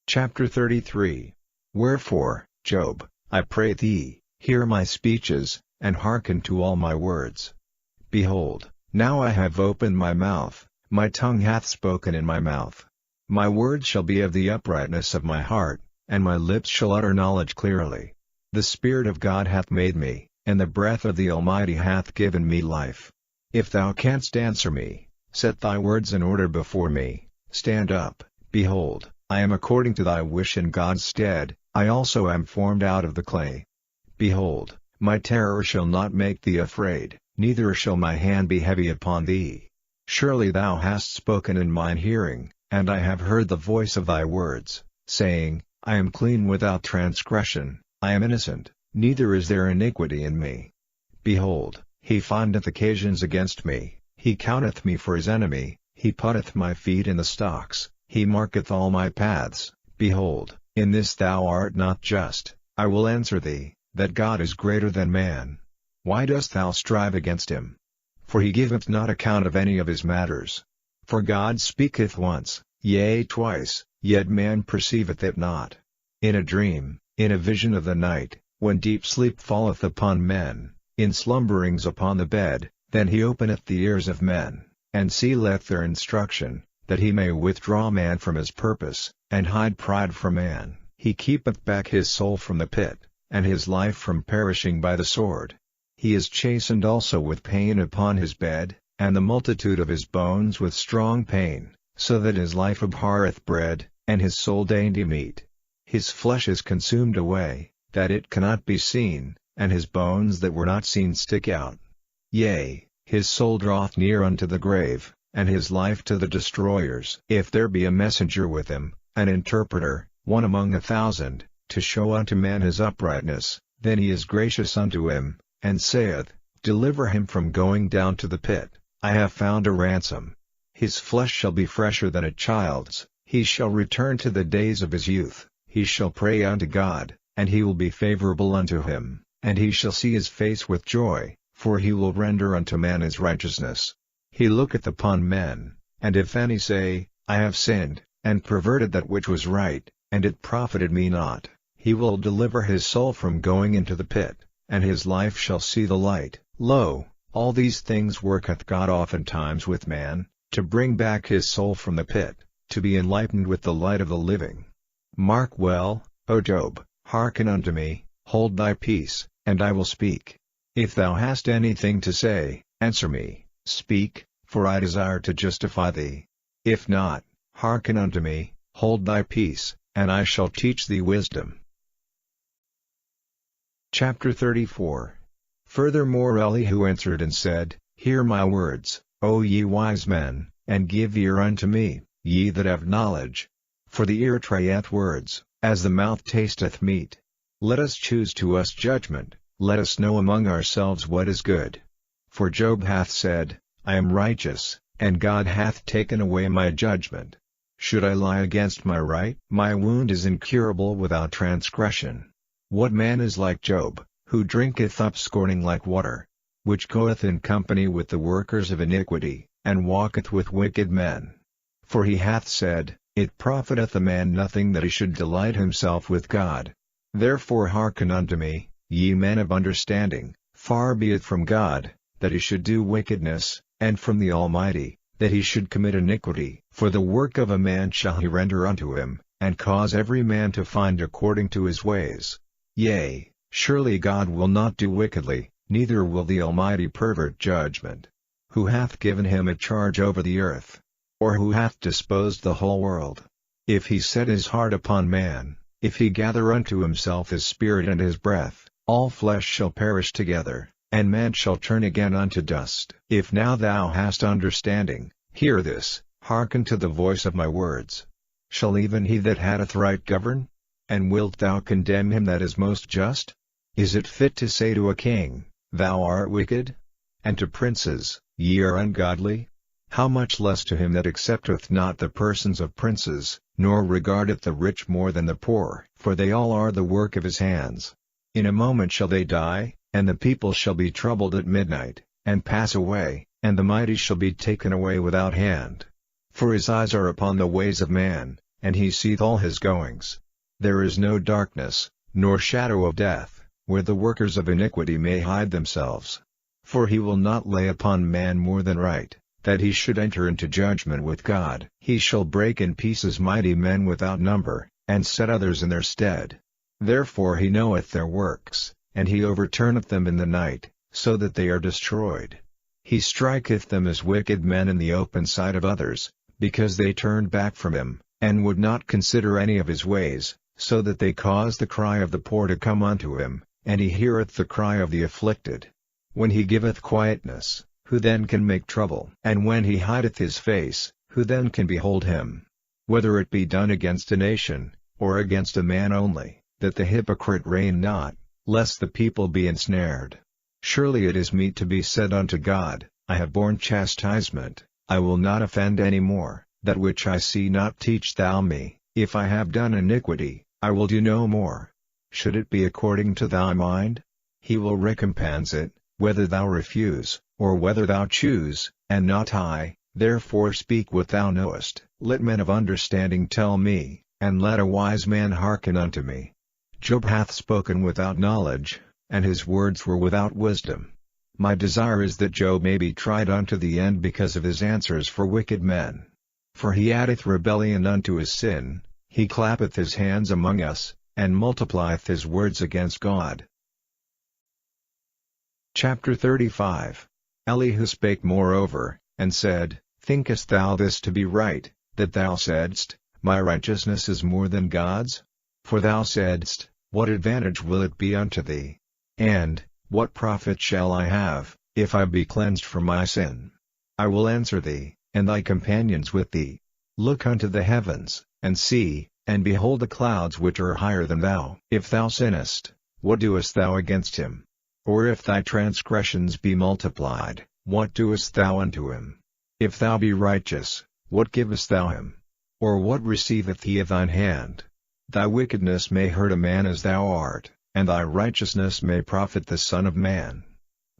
Chapter 33. Wherefore, Job, I pray thee, hear my speeches, and hearken to all my words. Behold, now I have opened my mouth, my tongue hath spoken in my mouth. My words shall be of the uprightness of my heart, and my lips shall utter knowledge clearly. The Spirit of God hath made me, and the breath of the Almighty hath given me life. If thou canst answer me, set thy words in order before me. Stand up, behold, I am according to thy wish in God's stead, I also am formed out of the clay. Behold, my terror shall not make thee afraid, neither shall my hand be heavy upon thee. Surely thou hast spoken in mine hearing, and I have heard the voice of thy words, saying, I am clean without transgression, I am innocent, neither is there iniquity in me. Behold, he findeth occasions against me, he counteth me for his enemy, he putteth my feet in the stocks, he marketh all my paths. Behold, in this thou art not just. I will answer thee, that God is greater than man. Why dost thou strive against him? For he giveth not account of any of his matters. For God speaketh once, yea twice, yet man perceiveth it not. In a dream, in a vision of the night, when deep sleep falleth upon men, in slumberings upon the bed, then he openeth the ears of men, and sealeth their instruction, that he may withdraw man from his purpose, and hide pride from man. He keepeth back his soul from the pit, and his life from perishing by the sword. He is chastened also with pain upon his bed, and the multitude of his bones with strong pain, so that his life abhorreth bread, and his soul dainty meat. His flesh is consumed away, that it cannot be seen, and his bones that were not seen stick out. Yea, his soul draweth near unto the grave, and his life to the destroyers. If there be a messenger with him, an interpreter, one among 1,000, to show unto man his uprightness, then he is gracious unto him, and saith, Deliver him from going down to the pit. I have found a ransom. His flesh shall be fresher than a child's, he shall return to the days of his youth, he shall pray unto God, and he will be favorable unto him, and he shall see his face with joy, for he will render unto man his righteousness. He looketh upon men, and if any say, I have sinned, and perverted that which was right, and it profited me not, he will deliver his soul from going into the pit, and his life shall see the light. Lo, all these things worketh God oftentimes with man, to bring back his soul from the pit, to be enlightened with the light of the living. Mark well, O Job, hearken unto me, hold thy peace, and I will speak. If thou hast anything to say, answer me, speak, for I desire to justify thee. If not, hearken unto me, hold thy peace, and I shall teach thee wisdom. Chapter 34. Furthermore Elihu answered and said, Hear my words, O ye wise men, and give ear unto me, ye that have knowledge. For the ear trieth words, as the mouth tasteth meat. Let us choose to us judgment, let us know among ourselves what is good. For Job hath said, I am righteous, and God hath taken away my judgment. Should I lie against my right? My wound is incurable without transgression. What man is like Job, who drinketh up scorning like water? Which goeth in company with the workers of iniquity, and walketh with wicked men. For he hath said, It profiteth a man nothing that he should delight himself with God. Therefore hearken unto me, ye men of understanding, far be it from God, that he should do wickedness, and from the Almighty, that he should commit iniquity. For the work of a man shall he render unto him, and cause every man to find according to his ways. Yea, surely God will not do wickedly, neither will the Almighty pervert judgment. Who hath given him a charge over the earth? Or who hath disposed the whole world? If he set his heart upon man, if he gather unto himself his spirit and his breath, all flesh shall perish together, and man shall turn again unto dust. If now thou hast understanding, hear this, hearken to the voice of my words. Shall even he that hath right govern? And wilt thou condemn him that is most just? Is it fit to say to a king, Thou art wicked? And to princes, Ye are ungodly? How much less to him that accepteth not the persons of princes, nor regardeth the rich more than the poor? For they all are the work of his hands. In a moment shall they die, and the people shall be troubled at midnight, and pass away, and the mighty shall be taken away without hand. For his eyes are upon the ways of man, and he seeth all his goings. There is no darkness, nor shadow of death, where the workers of iniquity may hide themselves. For he will not lay upon man more than right, that he should enter into judgment with God. He shall break in pieces mighty men without number, and set others in their stead. Therefore he knoweth their works, and he overturneth them in the night, so that they are destroyed. He striketh them as wicked men in the open sight of others, because they turned back from him, and would not consider any of his ways, so that they cause the cry of the poor to come unto him, and he heareth the cry of the afflicted. When he giveth quietness, who then can make trouble? And when he hideth his face, who then can behold him? Whether it be done against a nation, or against a man only, that the hypocrite reign not, lest the people be ensnared. Surely it is meet to be said unto God, I have borne chastisement, I will not offend any more. That which I see not teach thou me. If I have done iniquity, I will do no more. Should it be according to thy mind? He will recompense it, whether thou refuse, or whether thou choose, and not I. Therefore speak what thou knowest. Let men of understanding tell me, and let a wise man hearken unto me. Job hath spoken without knowledge, and his words were without wisdom. My desire is that Job may be tried unto the end because of his answers for wicked men. For he addeth rebellion unto his sin, he clappeth his hands among us, and multiplieth his words against God. Chapter 35. Elihu spake moreover, and said, Thinkest thou this to be right, that thou saidst, My righteousness is more than God's? For thou saidst, What advantage will it be unto thee? And, what profit shall I have, if I be cleansed from my sin? I will answer thee, and thy companions with thee. Look unto the heavens, and see, and behold the clouds which are higher than thou. If thou sinnest, what doest thou against him? Or if thy transgressions be multiplied, what doest thou unto him? If thou be righteous, what givest thou him? Or what receiveth he of thine hand? Thy wickedness may hurt a man as thou art, and thy righteousness may profit the Son of Man.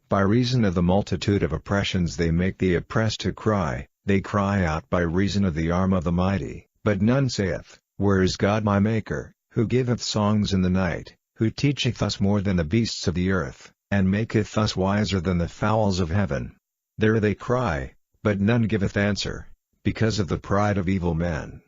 By reason of the multitude of oppressions they make the oppressed to cry, they cry out by reason of the arm of the mighty, but none saith, Where is God my Maker, who giveth songs in the night, who teacheth us more than the beasts of the earth, and maketh us wiser than the fowls of heaven? There they cry, but none giveth answer, because of the pride of evil men.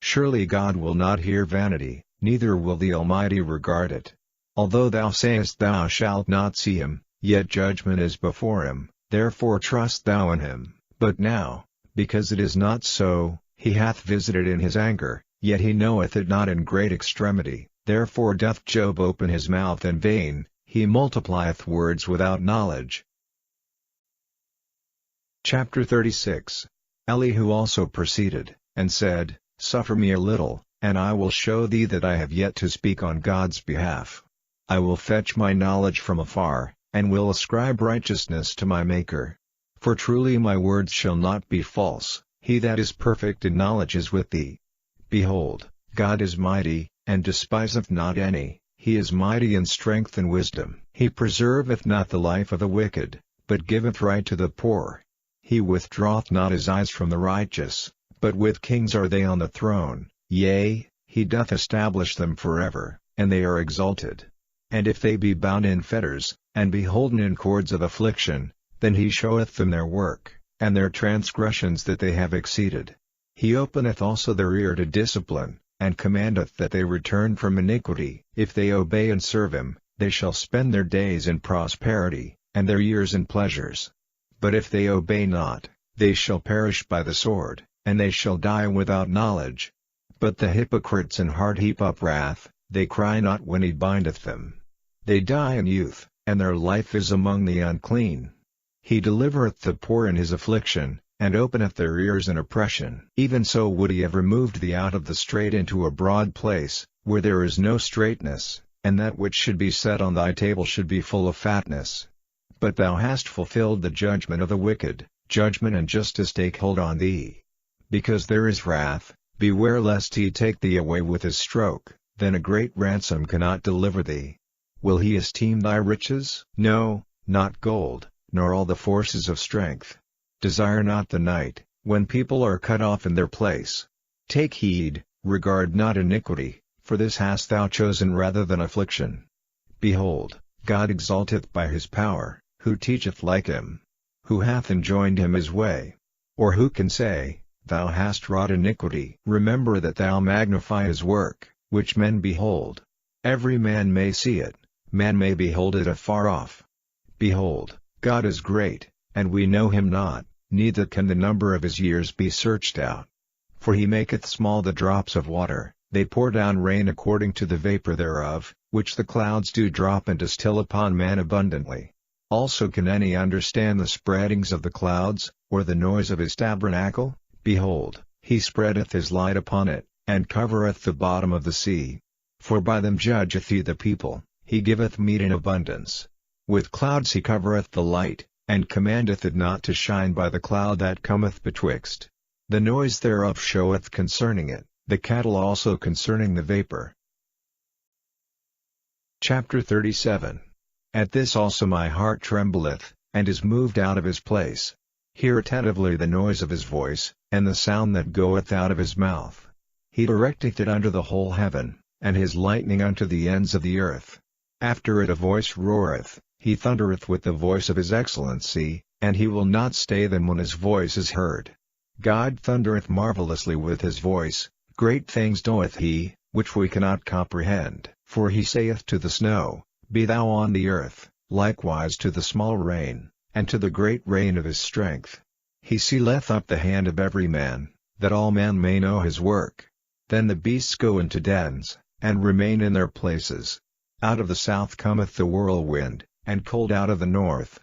Surely God will not hear vanity, neither will the Almighty regard it. Although thou sayest thou shalt not see him, yet judgment is before him, therefore trust thou in him. But now, because it is not so, he hath visited in his anger, yet he knoweth it not in great extremity. Therefore doth Job open his mouth in vain, he multiplieth words without knowledge. Chapter 36. Elihu also proceeded, and said, Suffer me a little, and I will show thee that I have yet to speak on God's behalf. I will fetch my knowledge from afar, and will ascribe righteousness to my Maker. For truly my words shall not be false, he that is perfect in knowledge is with thee. Behold, God is mighty, and despiseth not any, he is mighty in strength and wisdom. He preserveth not the life of the wicked, but giveth right to the poor. He withdraweth not his eyes from the righteous, but with kings are they on the throne, yea, he doth establish them forever, and they are exalted. And if they be bound in fetters, and beholden in cords of affliction, then he showeth them their work, and their transgressions that they have exceeded. He openeth also their ear to discipline, and commandeth that they return from iniquity. If they obey and serve him, they shall spend their days in prosperity, and their years in pleasures. But if they obey not, they shall perish by the sword, and they shall die without knowledge. But the hypocrites in heart heap up wrath, they cry not when he bindeth them. They die in youth, and their life is among the unclean. He delivereth the poor in his affliction, and openeth their ears in oppression. Even so would he have removed thee out of the strait into a broad place, where there is no straightness, and that which should be set on thy table should be full of fatness. But thou hast fulfilled the judgment of the wicked, judgment and justice take hold on thee. Because there is wrath, beware lest he take thee away with his stroke, then a great ransom cannot deliver thee. Will he esteem thy riches? No, not gold, nor all the forces of strength. Desire not the night, when people are cut off in their place. Take heed, regard not iniquity, for this hast thou chosen rather than affliction. Behold, God exalteth by his power, who teacheth like him? Who hath enjoined him his way? Or who can say, Thou hast wrought iniquity? Remember that thou magnify his work, which men behold. Every man may see it, man may behold it afar off. Behold, God is great, and we know him not, neither can the number of his years be searched out. For he maketh small the drops of water, they pour down rain according to the vapor thereof, which the clouds do drop and distill upon man abundantly. Also can any understand the spreadings of the clouds, or the noise of his tabernacle? Behold, he spreadeth his light upon it, and covereth the bottom of the sea. For by them judgeth he the people, he giveth meat in abundance. With clouds he covereth the light, and commandeth it not to shine by the cloud that cometh betwixt. The noise thereof showeth concerning it, the cattle also concerning the vapor. Chapter 37. At this also my heart trembleth, and is moved out of his place. Hear attentively the noise of his voice, and the sound that goeth out of his mouth. He directeth it unto the whole heaven, and his lightning unto the ends of the earth. After it a voice roareth, he thundereth with the voice of his excellency, and he will not stay them when his voice is heard. God thundereth marvelously with his voice, great things doeth he, which we cannot comprehend. For he saith to the snow, Be thou on the earth, likewise to the small rain, and to the great rain of his strength. He sealeth up the hand of every man, that all men may know his work. Then the beasts go into dens, and remain in their places. Out of the south cometh the whirlwind, and cold out of the north.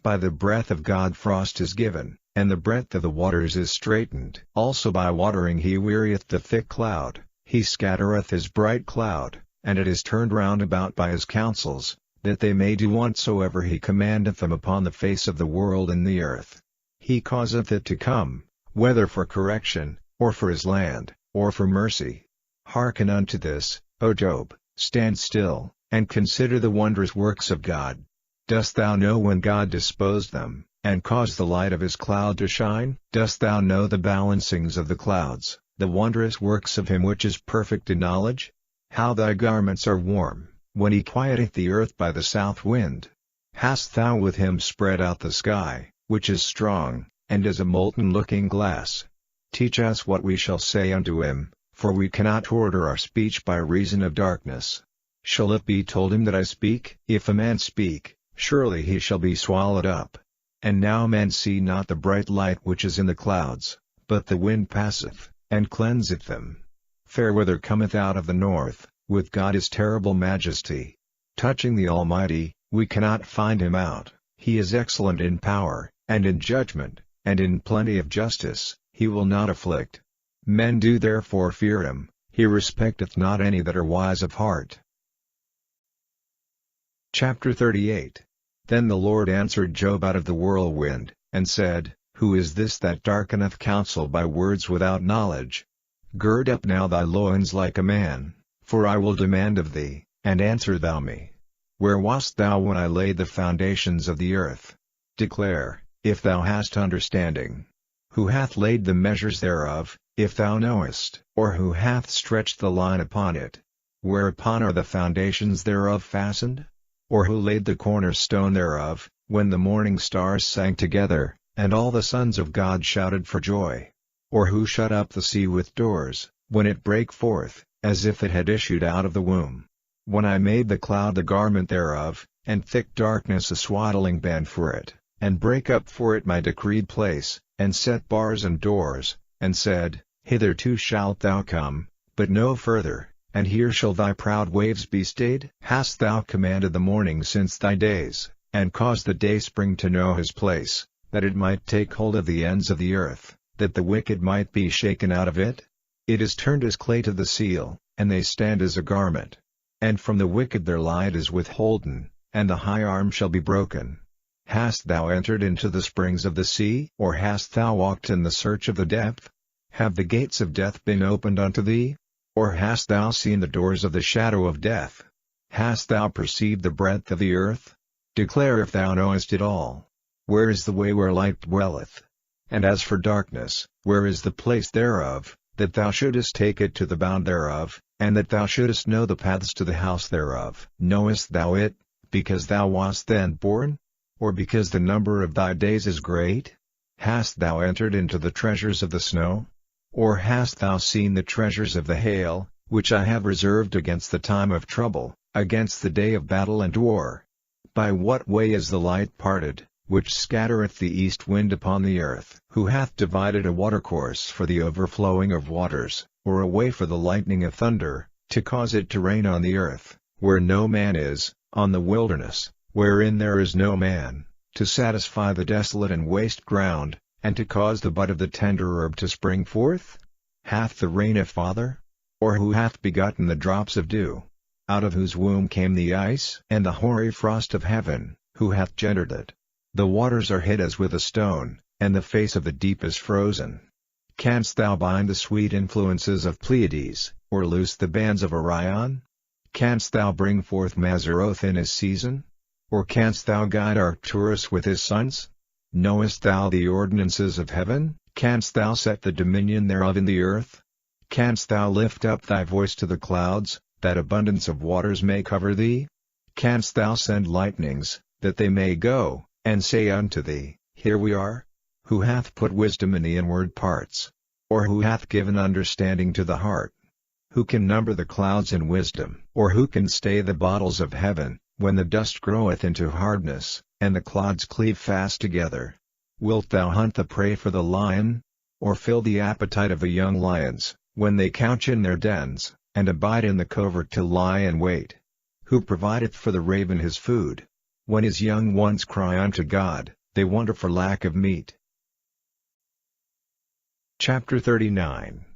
By the breath of God frost is given, and the breadth of the waters is straitened. Also by watering he wearieth the thick cloud, he scattereth his bright cloud, and it is turned round about by his counsels, that they may do whatsoever he commandeth them upon the face of the world and the earth. He causeth it to come, whether for correction, or for his land, or for mercy. Hearken unto this, O Job, stand still, and consider the wondrous works of God. Dost thou know when God disposed them, and caused the light of his cloud to shine? Dost thou know the balancings of the clouds, the wondrous works of him which is perfect in knowledge? How thy garments are warm, when he quieteth the earth by the south wind. Hast thou with him spread out the sky, which is strong, and is a molten looking glass? Teach us what we shall say unto him, for we cannot order our speech by reason of darkness. Shall it be told him that I speak? If a man speak, surely he shall be swallowed up. And now men see not the bright light which is in the clouds, but the wind passeth, and cleanseth them. Fair weather cometh out of the north, with God is terrible majesty. Touching the Almighty, we cannot find him out. He is excellent in power, and in judgment, and in plenty of justice, he will not afflict. Men do therefore fear him, he respecteth not any that are wise of heart. Chapter 38. Then the Lord answered Job out of the whirlwind, and said, Who is this that darkeneth counsel by words without knowledge? Gird up now thy loins like a man, for I will demand of thee, and answer thou me. Where wast thou when I laid the foundations of the earth? Declare, if thou hast understanding. Who hath laid the measures thereof, if thou knowest? Or who hath stretched the line upon it? Whereupon are the foundations thereof fastened? Or who laid the cornerstone thereof, when the morning stars sang together, and all the sons of God shouted for joy? Or who shut up the sea with doors, when it brake forth, as if it had issued out of the womb? When I made the cloud the garment thereof, and thick darkness a swaddling band for it, and brake up for it my decreed place, and set bars and doors, and said, Hitherto shalt thou come, but no further, and here shall thy proud waves be stayed? Hast thou commanded the morning since thy days, and caused the dayspring to know his place, that it might take hold of the ends of the earth, that the wicked might be shaken out of it? It is turned as clay to the seal, and they stand as a garment. And from the wicked their light is withholden, and the high arm shall be broken. Hast thou entered into the springs of the sea? Or hast thou walked in the search of the depth? Have the gates of death been opened unto thee? Or hast thou seen the doors of the shadow of death? Hast thou perceived the breadth of the earth? Declare if thou knowest it all. Where is the way where light dwelleth? And as for darkness, where is the place thereof, that thou shouldest take it to the bound thereof, and that thou shouldest know the paths to the house thereof? Knowest thou it, because thou wast then born? Or because the number of thy days is great? Hast thou entered into the treasures of the snow? Or hast thou seen the treasures of the hail, which I have reserved against the time of trouble, against the day of battle and war? By what way is the light parted, which scattereth the east wind upon the earth? Who hath divided a watercourse for the overflowing of waters, or a way for the lightning of thunder, to cause it to rain on the earth, where no man is, on the wilderness, wherein there is no man, to satisfy the desolate and waste ground, and to cause the bud of the tender herb to spring forth? Hath the rain a father? Or who hath begotten the drops of dew? Out of whose womb came the ice and the hoary frost of heaven? Who hath gendered it? The waters are hid as with a stone, and the face of the deep is frozen. Canst thou bind the sweet influences of Pleiades, or loose the bands of Orion? Canst thou bring forth Mazzaroth in his season? Or canst thou guide Arcturus with his sons? Knowest thou the ordinances of heaven? Canst thou set the dominion thereof in the earth? Canst thou lift up thy voice to the clouds, that abundance of waters may cover thee? Canst thou send lightnings, that they may go, and say unto thee, Here we are? Who hath put wisdom in the inward parts? Or who hath given understanding to the heart? Who can number the clouds in wisdom? Or who can stay the bottles of heaven, when the dust groweth into hardness, and the clods cleave fast together? Wilt thou hunt the prey for the lion? Or fill the appetite of the young lions, when they couch in their dens, and abide in the covert to lie in wait? Who provideth for the raven his food? When his young ones cry unto God, they wonder for lack of meat. Chapter 39.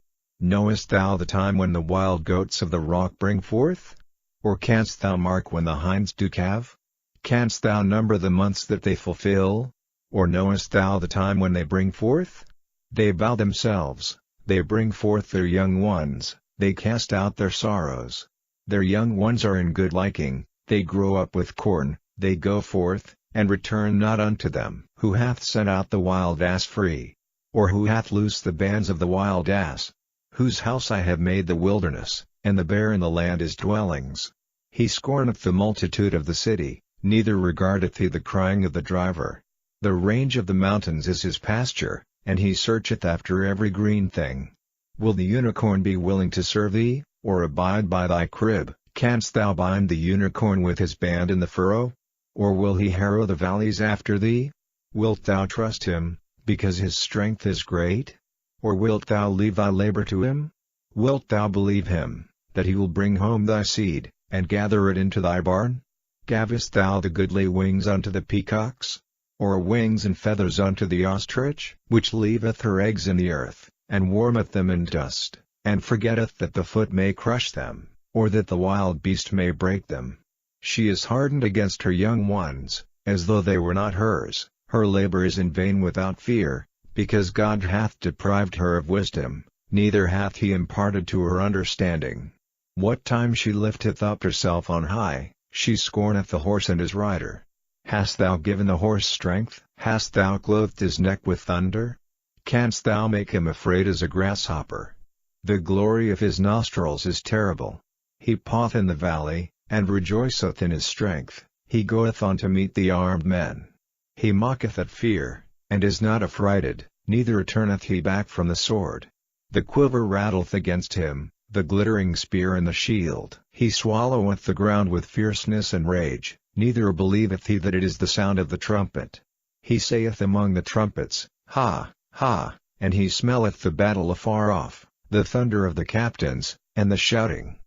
Knowest thou the time when the wild goats of the rock bring forth? Or canst thou mark when the hinds do calve? Canst thou number the months that they fulfill? Or knowest thou the time when they bring forth? They bow themselves, they bring forth their young ones, they cast out their sorrows. Their young ones are in good liking, they grow up with corn, they go forth, and return not unto them. Who hath sent out the wild ass free? Or who hath loosed the bands of the wild ass? Whose house I have made the wilderness, and the bear in the land his dwellings. He scorneth the multitude of the city, neither regardeth he the crying of the driver. The range of the mountains is his pasture, and he searcheth after every green thing. Will the unicorn be willing to serve thee, or abide by thy crib? Canst thou bind the unicorn with his band in the furrow? Or will he harrow the valleys after thee? Wilt thou trust him, because his strength is great? Or wilt thou leave thy labor to him? Wilt thou believe him, that he will bring home thy seed, and gather it into thy barn? Gavest thou the goodly wings unto the peacocks? Or wings and feathers unto the ostrich? Which leaveth her eggs in the earth, and warmeth them in dust, and forgetteth that the foot may crush them, or that the wild beast may break them. She is hardened against her young ones, as though they were not hers. Her labor is in vain without fear, because God hath deprived her of wisdom, neither hath he imparted to her understanding. What time she lifteth up herself on high, she scorneth the horse and his rider. Hast thou given the horse strength? Hast thou clothed his neck with thunder? Canst thou make him afraid as a grasshopper? The glory of his nostrils is terrible. He paweth in the valley, and rejoiceth in his strength. He goeth on to meet the armed men. He mocketh at fear, and is not affrighted, neither turneth he back from the sword. The quiver rattleth against him, the glittering spear and the shield. He swalloweth the ground with fierceness and rage, neither believeth he that it is the sound of the trumpet. He saith among the trumpets, Ha, ha, and he smelleth the battle afar off, the thunder of the captains, and the shouting.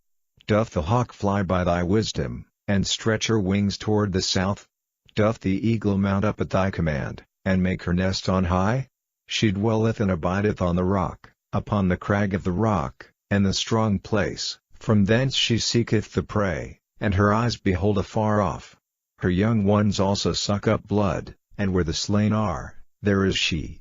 Doth the hawk fly by thy wisdom, and stretch her wings toward the south? Doth the eagle mount up at thy command, and make her nest on high? She dwelleth and abideth on the rock, upon the crag of the rock, and the strong place. From thence she seeketh the prey, and her eyes behold afar off. Her young ones also suck up blood, and where the slain are, there is she.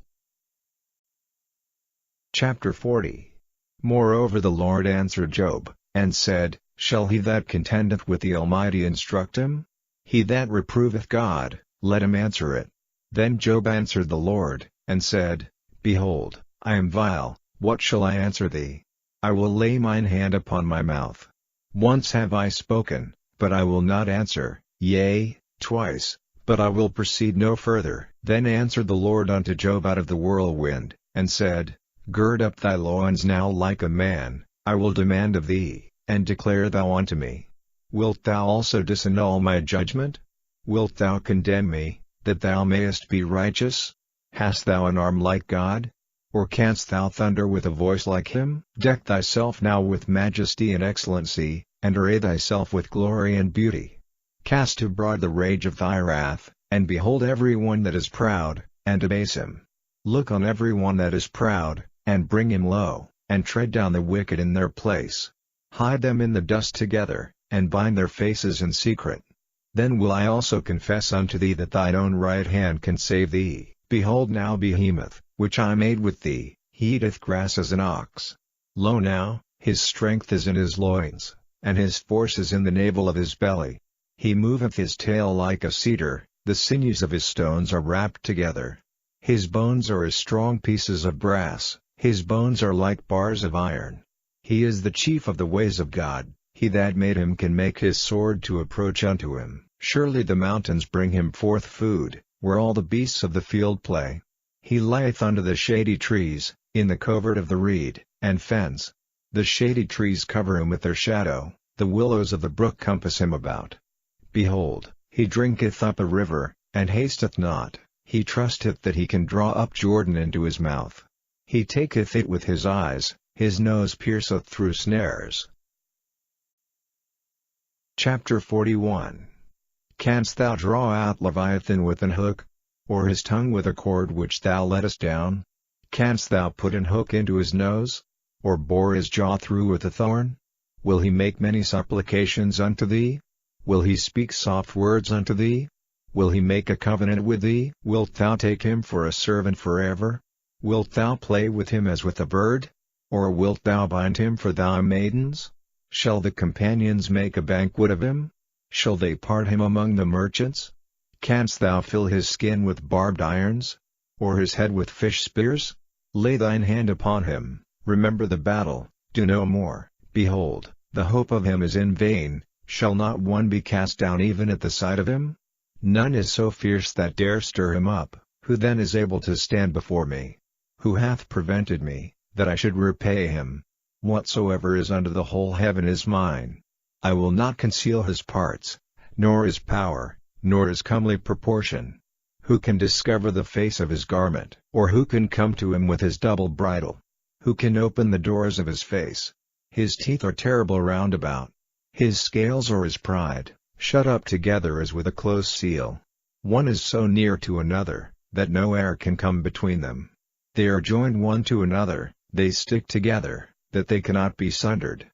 Chapter 40. Moreover the Lord answered Job, and said, Shall he that contendeth with the Almighty instruct him? He that reproveth God, let him answer it. Then Job answered the Lord, and said, Behold, I am vile, what shall I answer thee? I will lay mine hand upon my mouth. Once have I spoken, but I will not answer, yea, twice, but I will proceed no further. Then answered the Lord unto Job out of the whirlwind, and said, Gird up thy loins now like a man, I will demand of thee, and declare thou unto me. Wilt thou also disannul my judgment? Wilt thou condemn me, that thou mayest be righteous? Hast thou an arm like God? Or canst thou thunder with a voice like him? Deck thyself now with majesty and excellency, and array thyself with glory and beauty. Cast abroad the rage of thy wrath, and behold every one that is proud, and abase him. Look on every one that is proud, and bring him low, and tread down the wicked in their place. Hide them in the dust together, and bind their faces in secret. Then will I also confess unto thee that thine own right hand can save thee. Behold now Behemoth, which I made with thee, he eateth grass as an ox. Lo now, his strength is in his loins, and his force is in the navel of his belly. He moveth his tail like a cedar, the sinews of his stones are wrapped together. His bones are as strong pieces of brass, his bones are like bars of iron. He is the chief of the ways of God, he that made him can make his sword to approach unto him. Surely the mountains bring him forth food, where all the beasts of the field play. He lieth under the shady trees, in the covert of the reed, and fens. The shady trees cover him with their shadow, the willows of the brook compass him about. Behold, he drinketh up a river, and hasteth not, he trusteth that he can draw up Jordan into his mouth. He taketh it with his eyes, his nose pierceth through snares. Chapter 41. Canst thou draw out Leviathan with an hook? Or his tongue with a cord which thou lettest down? Canst thou put an hook into his nose? Or bore his jaw through with a thorn? Will he make many supplications unto thee? Will he speak soft words unto thee? Will he make a covenant with thee? Wilt thou take him for a servant forever? Wilt thou play with him as with a bird? Or wilt thou bind him for thy maidens? Shall the companions make a banquet of him? Shall they part him among the merchants? Canst thou fill his skin with barbed irons? Or his head with fish spears? Lay thine hand upon him, remember the battle, do no more. Behold, the hope of him is in vain, shall not one be cast down even at the sight of him? None is so fierce that dare stir him up, who then is able to stand before me? Who hath prevented me, that I should repay him? Whatsoever is under the whole heaven is mine. I will not conceal his parts, nor his power, nor his comely proportion. Who can discover the face of his garment? Or who can come to him with his double bridle? Who can open the doors of his face? His teeth are terrible round about. His scales are his pride, shut up together as with a close seal. One is so near to another, that no air can come between them. They are joined one to another, they stick together, that they cannot be sundered.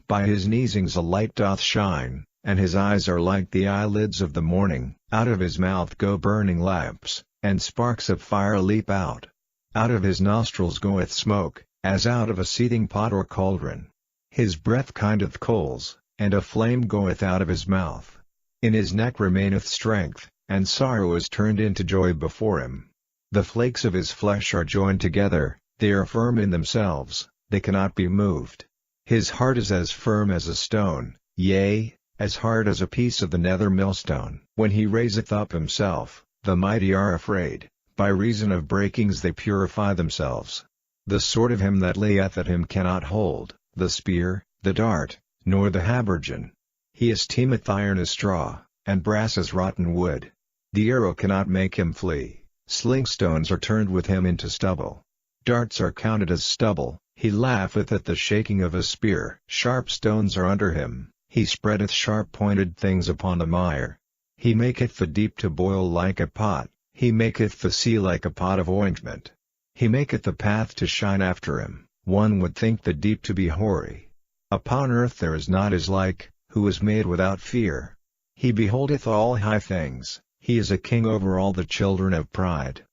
By his neesings a light doth shine, and his eyes are like the eyelids of the morning. Out of his mouth go burning lamps, and sparks of fire leap out. Out of his nostrils goeth smoke, as out of a seething pot or cauldron. His breath kindeth coals, and a flame goeth out of his mouth. In his neck remaineth strength, and sorrow is turned into joy before him. The flakes of his flesh are joined together, they are firm in themselves, they cannot be moved. His heart is as firm as a stone, yea, as hard as a piece of the nether millstone. When he raiseth up himself, the mighty are afraid, by reason of breakings they purify themselves. The sword of him that layeth at him cannot hold, the spear, the dart, nor the habergeon. He esteemeth iron as straw, and brass as rotten wood. The arrow cannot make him flee, slingstones are turned with him into stubble. Darts are counted as stubble, he laugheth at the shaking of a spear. Sharp stones are under him, he spreadeth sharp-pointed things upon the mire. He maketh the deep to boil like a pot, he maketh the sea like a pot of ointment. He maketh the path to shine after him, one would think the deep to be hoary. Upon earth there is not his like, who is made without fear. He beholdeth all high things, he is a king over all the children of pride.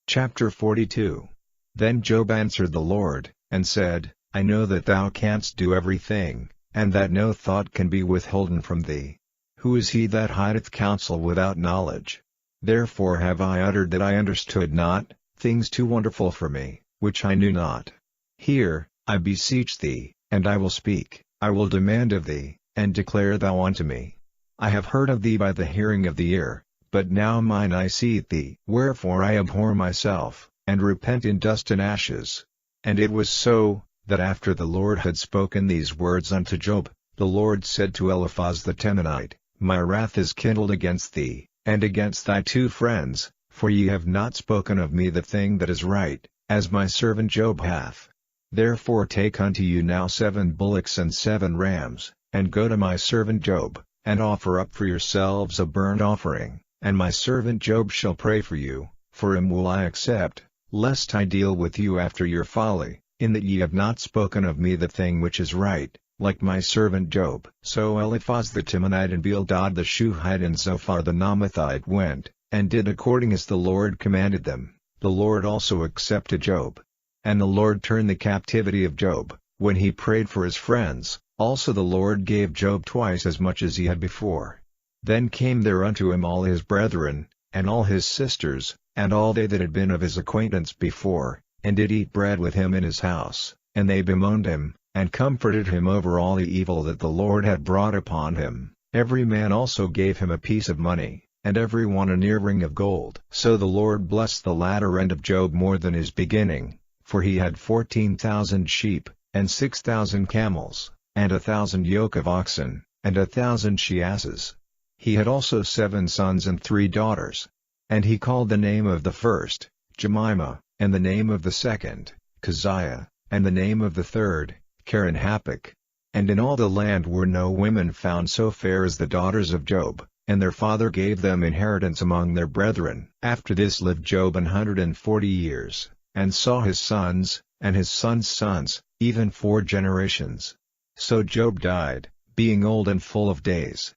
Chapter 42. Then Job answered the Lord, and said, I know that thou canst do everything, and that no thought can be withholden from thee. Who is he that hideth counsel without knowledge? Therefore have I uttered that I understood not, things too wonderful for me, which I knew not. Hear, I beseech thee, and I will speak, I will demand of thee, and declare thou unto me. I have heard of thee by the hearing of the ear, but now mine eye seeth thee. Wherefore I abhor myself, and repent in dust and ashes. And it was so, that after the Lord had spoken these words unto Job, the Lord said to Eliphaz the Temanite, My wrath is kindled against thee, and against thy 2 friends, for ye have not spoken of me the thing that is right, as my servant Job hath. Therefore take unto you now 7 bullocks and 7 rams, and go to my servant Job, and offer up for yourselves a burnt offering, and my servant Job shall pray for you, for him will I accept, lest I deal with you after your folly, in that ye have not spoken of me the thing which is right, like my servant Job. So Eliphaz the Temanite and Bildad the Shuhite and Zophar the Naamathite went, and did according as the Lord commanded them. The Lord also accepted Job. And the Lord turned the captivity of Job, when he prayed for his friends, also the Lord gave Job twice as much as he had before. Then came there unto him all his brethren, and all his sisters, and all they that had been of his acquaintance before, and did eat bread with him in his house, and they bemoaned him, and comforted him over all the evil that the Lord had brought upon him. Every man also gave him a piece of money, and every one an earring of gold. So the Lord blessed the latter end of Job more than his beginning, for he had 14,000 sheep, and 6,000 camels, and 1,000 yoke of oxen, and 1,000 she-asses. He had also 7 sons and 3 daughters. And he called the name of the first, Jemimah, and the name of the second, Keziah, and the name of the third, Karen-Happuch. And in all the land were no women found so fair as the daughters of Job, and their father gave them inheritance among their brethren. After this lived Job 140 years, and saw his sons, and his sons' sons, even 4 generations. So Job died, being old and full of days.